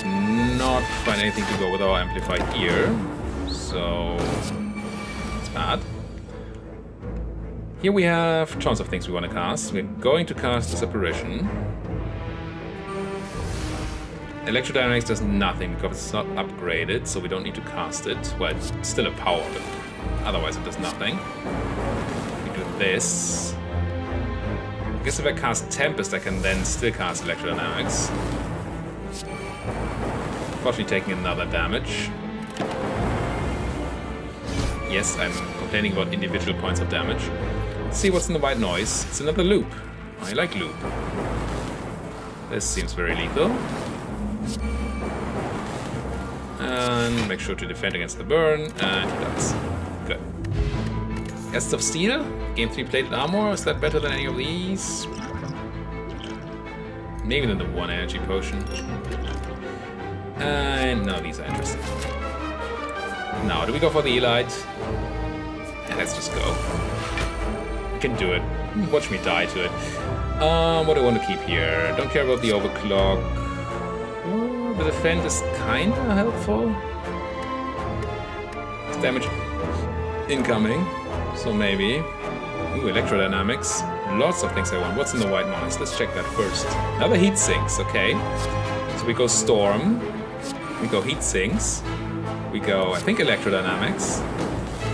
not find anything to go with our Amplify here. So it's bad. Here we have tons of things we want to cast. We're going to cast this Apparition. Electrodynamics does nothing because it's not upgraded, so we don't need to cast it. Well, it's still a power, but otherwise it does nothing. We do this. I guess if I cast Tempest, I can then still cast Electrodynamics. Unfortunately, taking another damage. Yes, I'm complaining about individual points of damage. Let's see what's in the white noise. It's another loop. I like loop. This seems very lethal. And make sure to defend against the burn, and he does. Good. Essence of Steel, gain 3 plated armor. Is that better than any of these? Maybe than the 1 energy potion. And none of these are interesting. Now, do we go for the Elite? Yeah, let's just go. We can do it. Watch me die to it. What do I want to keep here? Don't care about the overclock. Ooh, the defend is kinda helpful. It's damage incoming. So maybe. Ooh, electrodynamics. Lots of things I want. What's in the white noise? Let's check that first. Another heat sinks, okay. So we go storm. We go heat sinks. We go, I think, electrodynamics.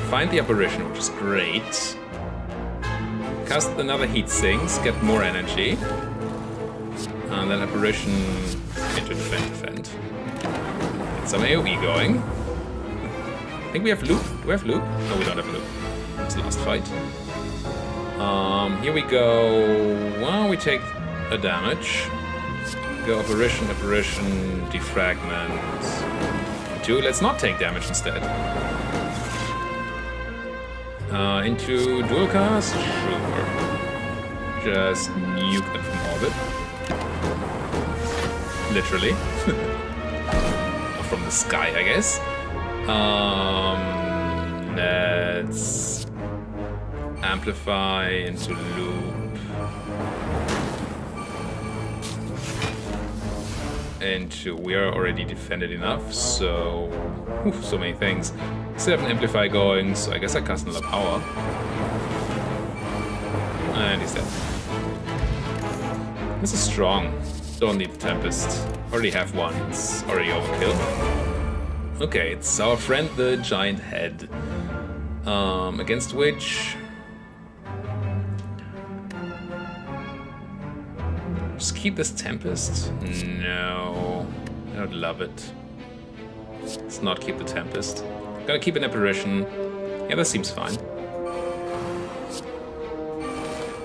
Find the apparition, which is great. Cast another heat sinks, get more energy. And then apparition into defend. Get some AoE going. I think we have loop. Do we have loop? No, we don't have loop. It's the last fight. Here we go. Well, we take a damage. Go apparition, defragment. 2. Let's not take damage instead. Into dual cast? Sure. Just nuke them from orbit. Literally. Or from the sky, I guess. Let's amplify into loop. Into we are already defended enough, so so many things. Still have an amplify going, so I guess I cast another power. And he's dead. This is strong. Don't need the Tempest. Already have one. It's already overkill. Okay, it's our friend the Giant Head. Against which just keep this Tempest? No, I don't love it. Let's not keep the Tempest. Gotta keep an Apparition. Yeah, that seems fine.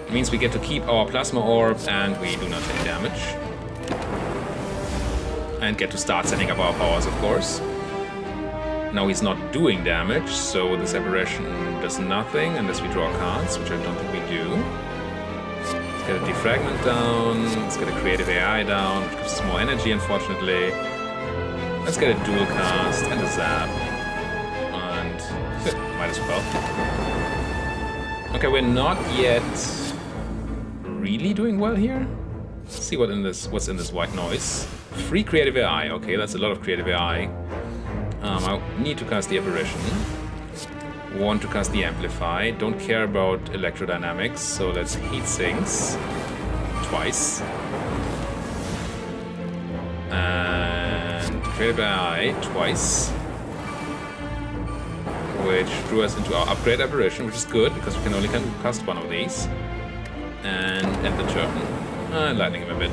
It means we get to keep our Plasma Orb and we do not take damage. And get to start setting up our powers, of course. Now he's not doing damage, so this Apparition does nothing unless we draw cards, which I don't think we do. Let's get a Defragment down, let's get a Creative AI down, which gives us more energy, unfortunately. Let's get a Dual Cast and a Zap. And might as well. Okay, we're not yet really doing well here. Let's see what's in this white noise. Free Creative AI, okay, that's a lot of Creative AI. I need to cast the Apparition. Want to cast the Amplify. Don't care about Electrodynamics, so let's Heat Sinks twice. And Creative AI twice. Which drew us into our Upgrade Apparition, which is good, because we can only cast one of these. And end the turn. Lightning him a bit.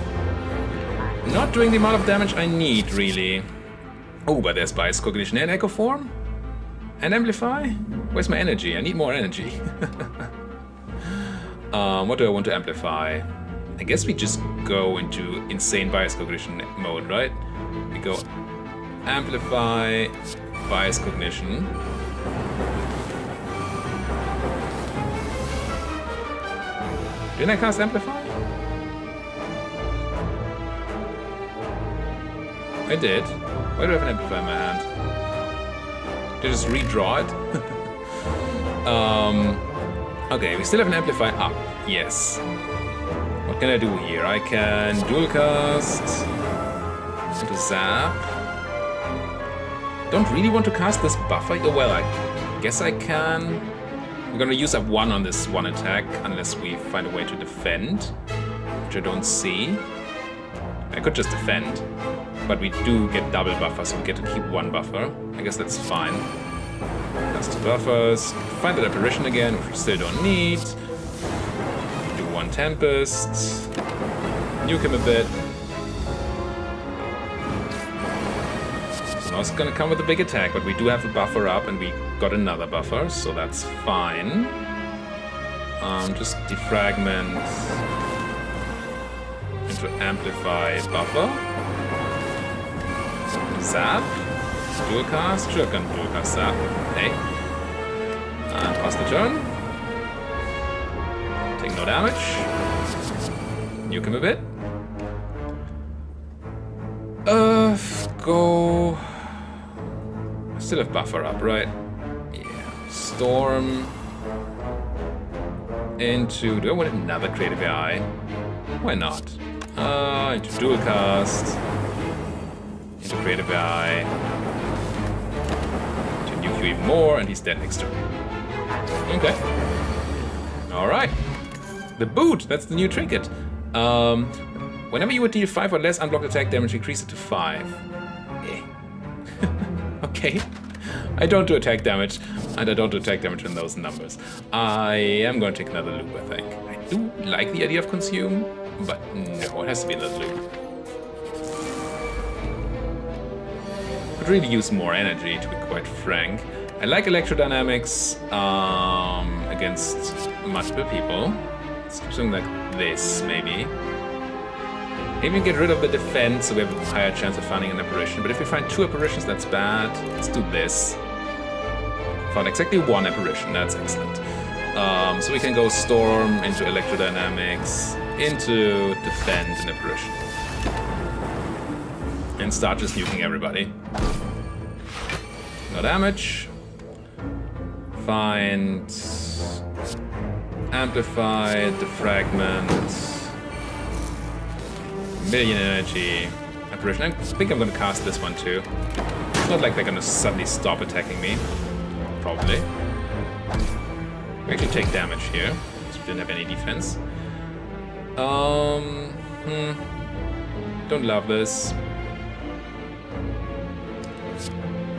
Not doing the amount of damage I need, really. Oh, but there's Bias Cognition and Echo Form? And Amplify? Where's my energy? I need more energy. What do I want to amplify? I guess we just go into insane Bias Cognition mode, right? We go Amplify, Bias Cognition. Didn't I cast Amplify? I did. Why do I have an Amplify in my hand? Did I just redraw it? Okay, we still have an amplify up. Yes. What can I do here? I can dual cast into zap. Don't really want to cast this buffer. Oh, well, I guess I can. We're gonna use up 1 on this 1 attack unless we find a way to defend, which I don't see. I could just defend, but we do get double buffer, so we get to keep 1 buffer. I guess that's fine. Cast 2 buffers. Find that apparition again, which we still don't need. Do 1 Tempest. Nuke him a bit. So now it's gonna come with a big attack, but we do have a buffer up and we got another buffer, so that's fine. Just defragment into amplify buffer. Zap. Dual cast. Sure, can dual cast zap. Hey. And pass the turn. Take no damage. Nuke him a bit. Go. I still have buffer up, right? Yeah. Storm. Into. Do I want another creative AI? Why not? Into dual cast. Into creative AI. To nuke you even more, and he's dead next turn. Okay. Alright. The boot, that's the new trinket. Whenever you would deal 5 or less unblocked attack damage, increase it to 5. Eh. Okay. I don't do attack damage, and I don't do attack damage in those numbers. I am going to take another loop, I think. I do like the idea of consume, but no, it has to be another loop. Could really use more energy, to be quite frank. I like electrodynamics against multiple people. Something like this, maybe. Maybe get rid of the defense so we have a higher chance of finding an apparition. But if we find 2 apparitions, that's bad. Let's do this. Found exactly 1 apparition, that's excellent. So we can go Storm into electrodynamics, into defend and apparition. And start just nuking everybody. No damage. Find amplify, defragment, million energy, apparition. I think I'm gonna cast this one too. It's not like they're gonna suddenly stop attacking me. Probably. We actually take damage here, because we didn't have any defense. Don't love this.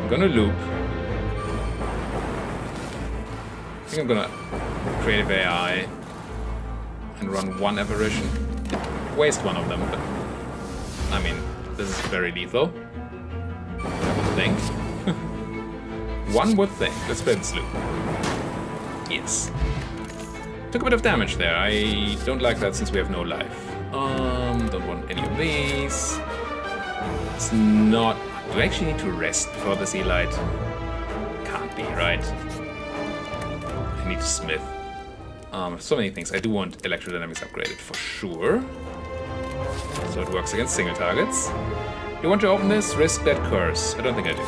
I'm gonna loop. I think I'm gonna creative AI and run 1 apparition. Waste 1 of them, but I mean, this is very lethal. I would think. One would think. Let's play this loop. Yes. Took a bit of damage there. I don't like that since we have no life. Don't want any of these. It's not. Do I actually need to rest before this elite? Can't be, right? I need to smith. So many things. I do want electrodynamics upgraded for sure. So it works against single targets. You want to open this? Risk that curse. I don't think I do.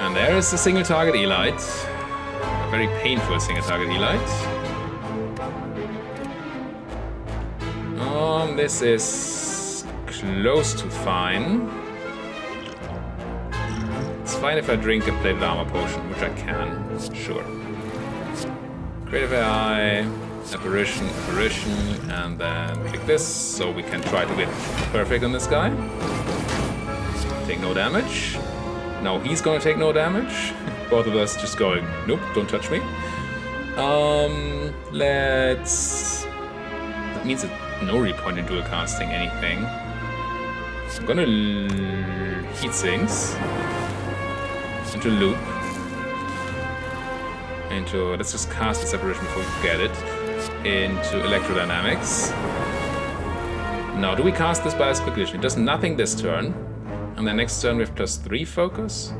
And there is the single target elite. A very painful single target elite. This is close to fine. It's fine if I drink a plated armor potion, which I can. Sure. Creative AI, apparition, and then click this, so we can try to get perfect on this guy. Take no damage. Now he's gonna take no damage. Both of us just going, nope, don't touch me. Let's... That means that no real point in dual casting anything. I'm gonna heat sinks into loop. Into, let's just cast this apparition before we get it. Into electrodynamics. Now, do we cast this by quickly? It does nothing this turn. And then next turn we have +3 focus.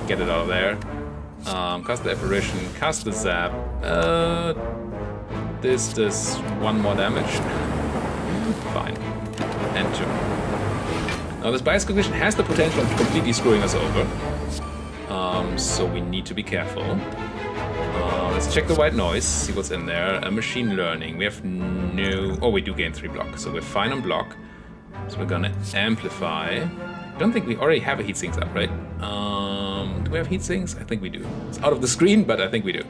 Get it out of there. Cast the apparition, cast the zap. This does 1 more damage. Fine. and 2. Now this bias cognition has the potential of completely screwing us over. So we need to be careful. Let's check the white noise, see what's in there. Machine learning. We have no... Oh, we do gain 3 block, so we're fine on block. So we're gonna amplify. I don't think we already have a heat sinks up, right? Do we have heat sinks? I think we do. It's out of the screen, but I think we do.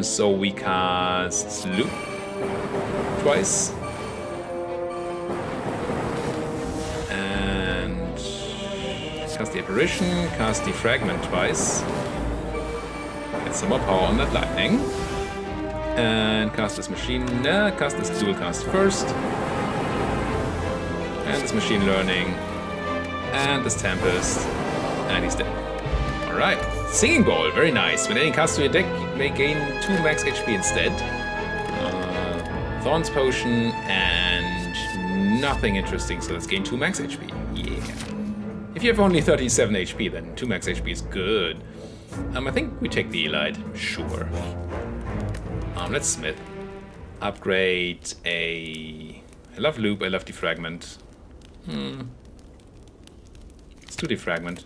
So we cast loop twice. And cast the apparition, cast defragment twice. Get some more power on that lightning. And cast this machine, cast this dual cast first. And this machine learning. And this tempest. And he's dead. Alright. Singing bowl, very nice. When adding cast to your deck, you may gain 2 max HP instead. Thorns potion and nothing interesting, so let's gain 2 max HP. Yeah. If you have only 37 HP, then 2 max HP is good. I think we take the elite. Sure. Let's smith. Upgrade a... I love loop, I love defragment. Let's do defragment.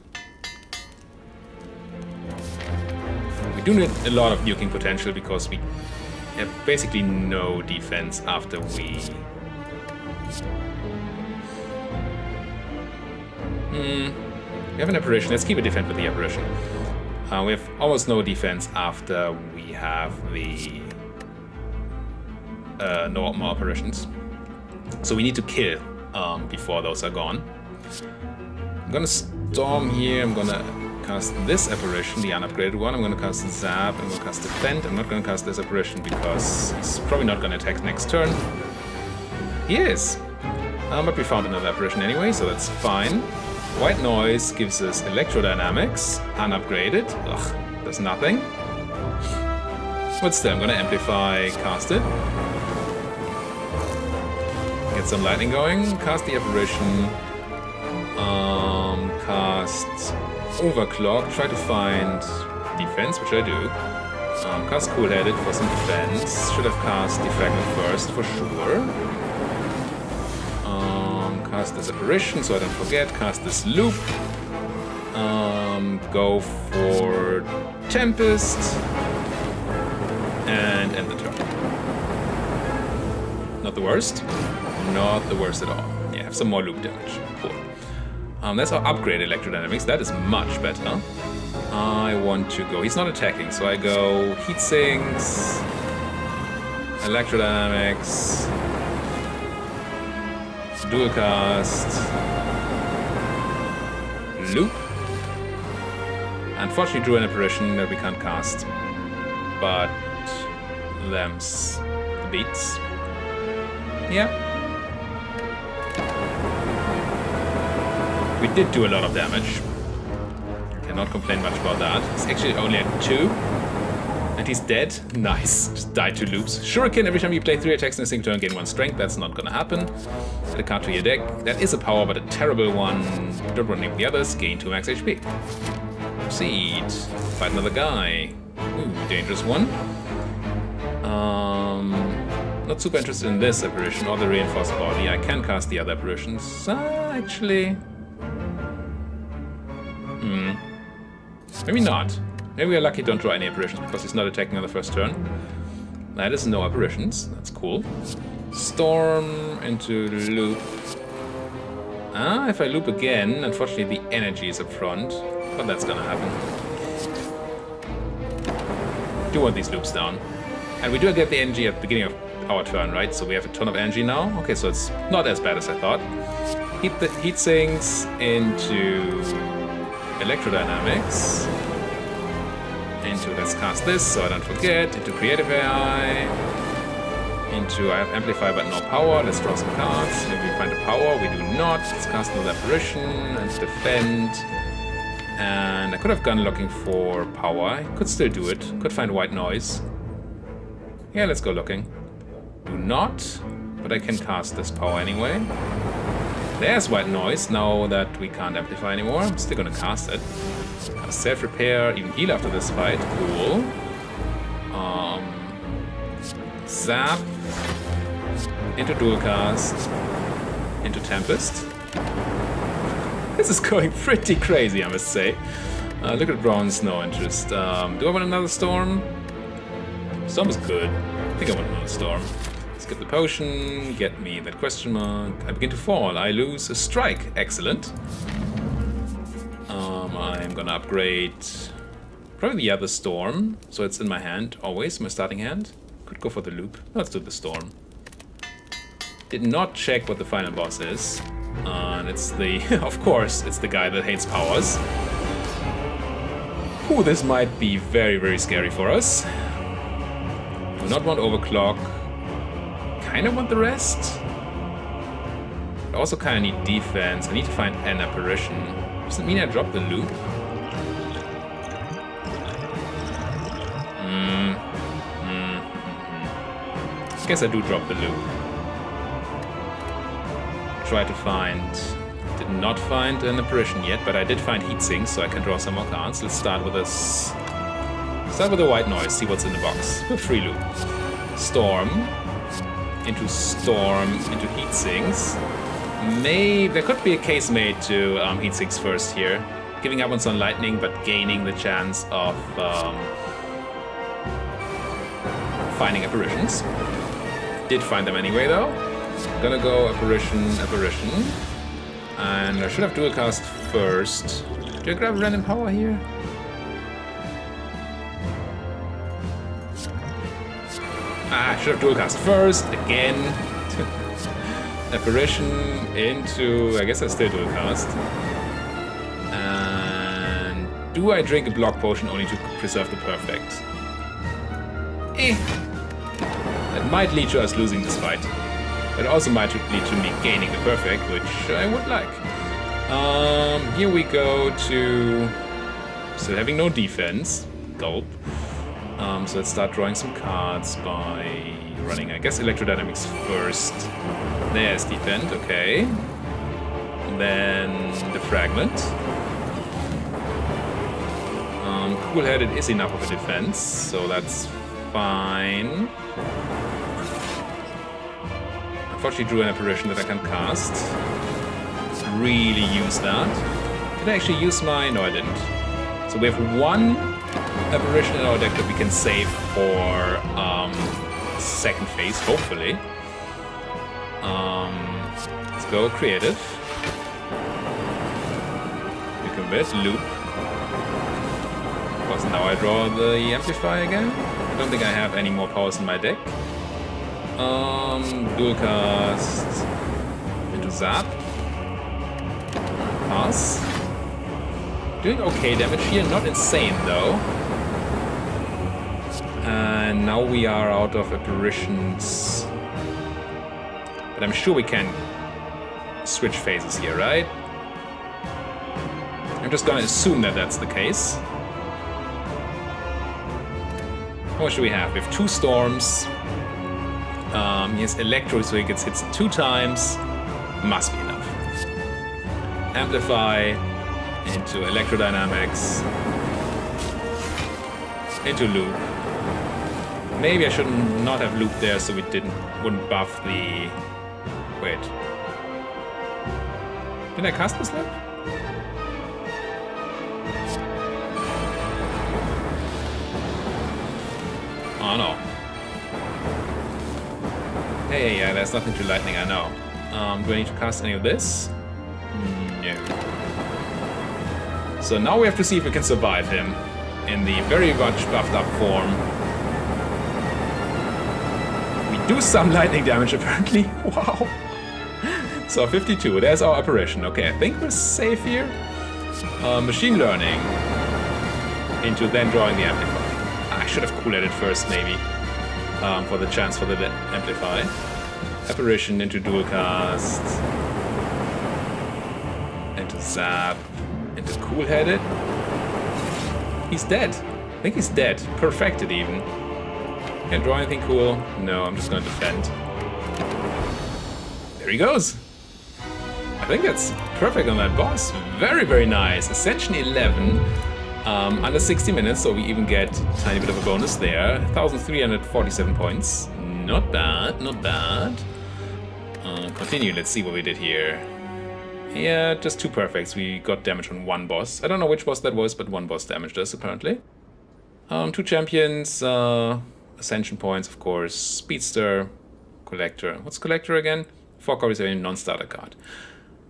We do need a lot of nuking potential because we have basically no defense after we... We have an apparition. Let's keep a defense with the apparition. We have almost no defense after we have the no more apparitions. So we need to kill before those are gone. I'm gonna storm here. I'm gonna cast this apparition, the unupgraded one. I'm gonna cast Zap. I'm gonna cast Defend. I'm not gonna cast this apparition because he's probably not gonna attack next turn. He is. But we found another apparition anyway, so that's fine. White noise gives us electrodynamics, unupgraded. Ugh, does nothing. But still, I'm gonna amplify, cast it. Get some lightning going, cast the apparition. Cast overclock, try to find defense, which I do. Cast cool-headed for some defense. Should have cast defragment first for sure. Cast this apparition so I don't forget. Cast this loop. Go for Tempest. And end the turn. Not the worst. Not the worst at all. Yeah, have some more loop damage. Cool. That's our upgrade electrodynamics. That is much better. I want to go... He's not attacking, so I go heat sinks, electrodynamics, dual cast, loop. Unfortunately, drew an apparition that we can't cast, but them's the beats. Yeah. We did do a lot of damage. Cannot complain much about that. He's actually only at 2. And he's dead. Nice. Just died 2 loops. Shuriken, every time you play 3 attacks in a single turn, gain 1 strength. That's not gonna happen. Add a card to your deck. That is a power, but a terrible one. Don't want to name the others. Gain 2 max HP. Proceed. Fight another guy. Ooh, dangerous one. Not super interested in this apparition or the reinforced body. I can cast the other apparitions. Actually... Maybe not. Maybe we're lucky don't draw any apparitions because he's not attacking on the first turn. That is no apparitions. That's cool. Storm into loop. If I loop again, unfortunately the energy is up front. But that's gonna happen. Do want these loops down. And we do get the energy at the beginning of our turn, right? So we have a ton of energy now. Okay, so it's not as bad as I thought. Heat sinks into electrodynamics. Into, let's cast this so I don't forget. Into creative AI. Into, I have amplify but no power. Let's draw some cards. Maybe we find a power. We do not. Let's cast another apparition and defend. And I could have gone looking for power. I could still do it. Could find white noise. Yeah, let's go looking. Do not, but I can cast this power anyway. There's white noise now that we can't amplify anymore. I'm still gonna cast it. Cast self-repair, even heal after this fight. Cool. Zap. Into dual cast. into Tempest. This is going pretty crazy, I must say. Look at Bronze, no interest. Do I want another Storm? Storm is good. I think I want another Storm. Skip the potion, get me that question mark. I begin to fall. I lose a strike. Excellent. I'm gonna upgrade probably the other Storm, so it's in my hand always, my starting hand. Could go for the loop. Let's do the Storm. Did not check what the final boss is. And it's the, of course, it's the guy that hates powers. Ooh, this might be very, very scary for us. Do not want overclock. Kind of want the rest. But also kind of need defense. I need to find an apparition. Does it mean I drop the loop? I guess I do drop the loop. Try to find... Did not find an apparition yet, but I did find heat sinks, so I can draw some more cards. Let's start with this. Start with a white noise, see what's in the box. A free loop. Storm. Into heat sinks. Maybe there could be a case made to heat sinks first here. Giving up on Sun Lightning, but gaining the chance of finding apparitions. Did find them anyway though. Gonna go apparition. And I should have dual cast first. Do I grab random power here? I should have dual cast first, again. Apparition into... I guess I still dual cast. And do I drink a block potion only to preserve the perfect? That might lead to us losing this fight. It also might lead to me gaining the perfect, which I would like. Here we go to... Still having no defense. Gulp. So let's start drawing some cards by running, I guess, Electrodynamics first. There's Defend, okay. And then the Fragment. Cool-headed is enough of a defense, so that's fine. Unfortunately drew an apparition that I can cast. Really use that. Did I actually use my... No, I didn't. So we have one apparition in our deck that we can save for second phase, hopefully. Let's go creative. We commit, loop. Of course, now I draw the Amplify again. I don't think I have any more powers in my deck. Dual cast into Zap. Pass. Doing okay damage here, not insane though. And now we are out of apparitions. But I'm sure we can switch phases here, right? I'm just gonna assume that that's the case. How much do we have? We have 2 storms. He has Electro, so he gets hits 2 times. Must be enough. Amplify into Electrodynamics. Into Loop. Maybe I should not have looped there so we wouldn't buff the... Wait. Did I cast this loop? Oh no. Hey, yeah, there's nothing to lightning, I know. Do I need to cast any of this? No. So now we have to see if we can survive him in the very much buffed up form. We do some lightning damage apparently. Wow. So 52, there's our apparition. Okay, I think we're safe here. Machine learning into then drawing the amplify. I should have cool-headed first maybe. For the chance for the amplify. Apparition into dual cast. Into zap. Into cool-headed. He's dead. I think he's dead. Perfected even. Can't draw anything cool. No, I'm just gonna defend. There he goes. I think that's perfect on that boss. Very, very nice. Ascension 11. Under 60 minutes, so we even get a tiny bit of a bonus there. 1,347 points. Not bad, not bad. continue. Let's see what we did here. Yeah, just 2 perfects. We got damage on 1 boss. I don't know which boss that was, but 1 boss damaged us apparently. 2 champions, Ascension points, of course, Speedster, Collector. What's Collector again? 4 copies of a non-starter card.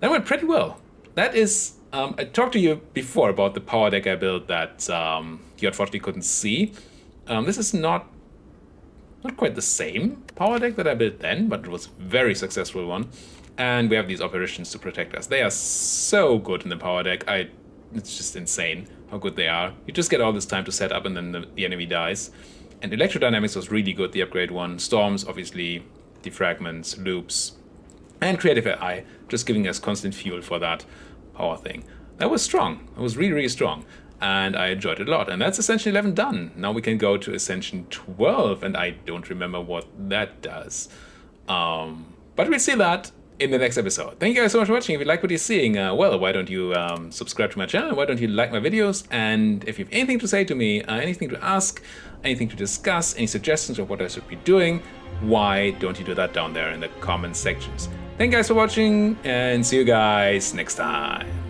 That went pretty well. That is, I talked to you before about the power deck I built that you unfortunately couldn't see. This is not quite the same power deck that I built then, but it was a very successful one. And we have these apparitions to protect us. They are so good in the power deck. It's just insane how good they are. You just get all this time to set up and then the enemy dies. And Electrodynamics was really good, the upgrade one. Storms, obviously, defragments, loops, and Creative AI, just giving us constant fuel for that power thing. That was strong. It was really, really strong. And I enjoyed it a lot. And that's Ascension 11 done. Now we can go to Ascension 12, and I don't remember what that does. But we'll see that in the next episode. Thank you guys so much for watching. If you like what you're seeing, well, why don't you subscribe to my channel? Why don't you like my videos? And if you have anything to say to me, anything to ask, anything to discuss, any suggestions of what I should be doing, why don't you do that down there in the comment sections? Thank you guys for watching, and see you guys next time.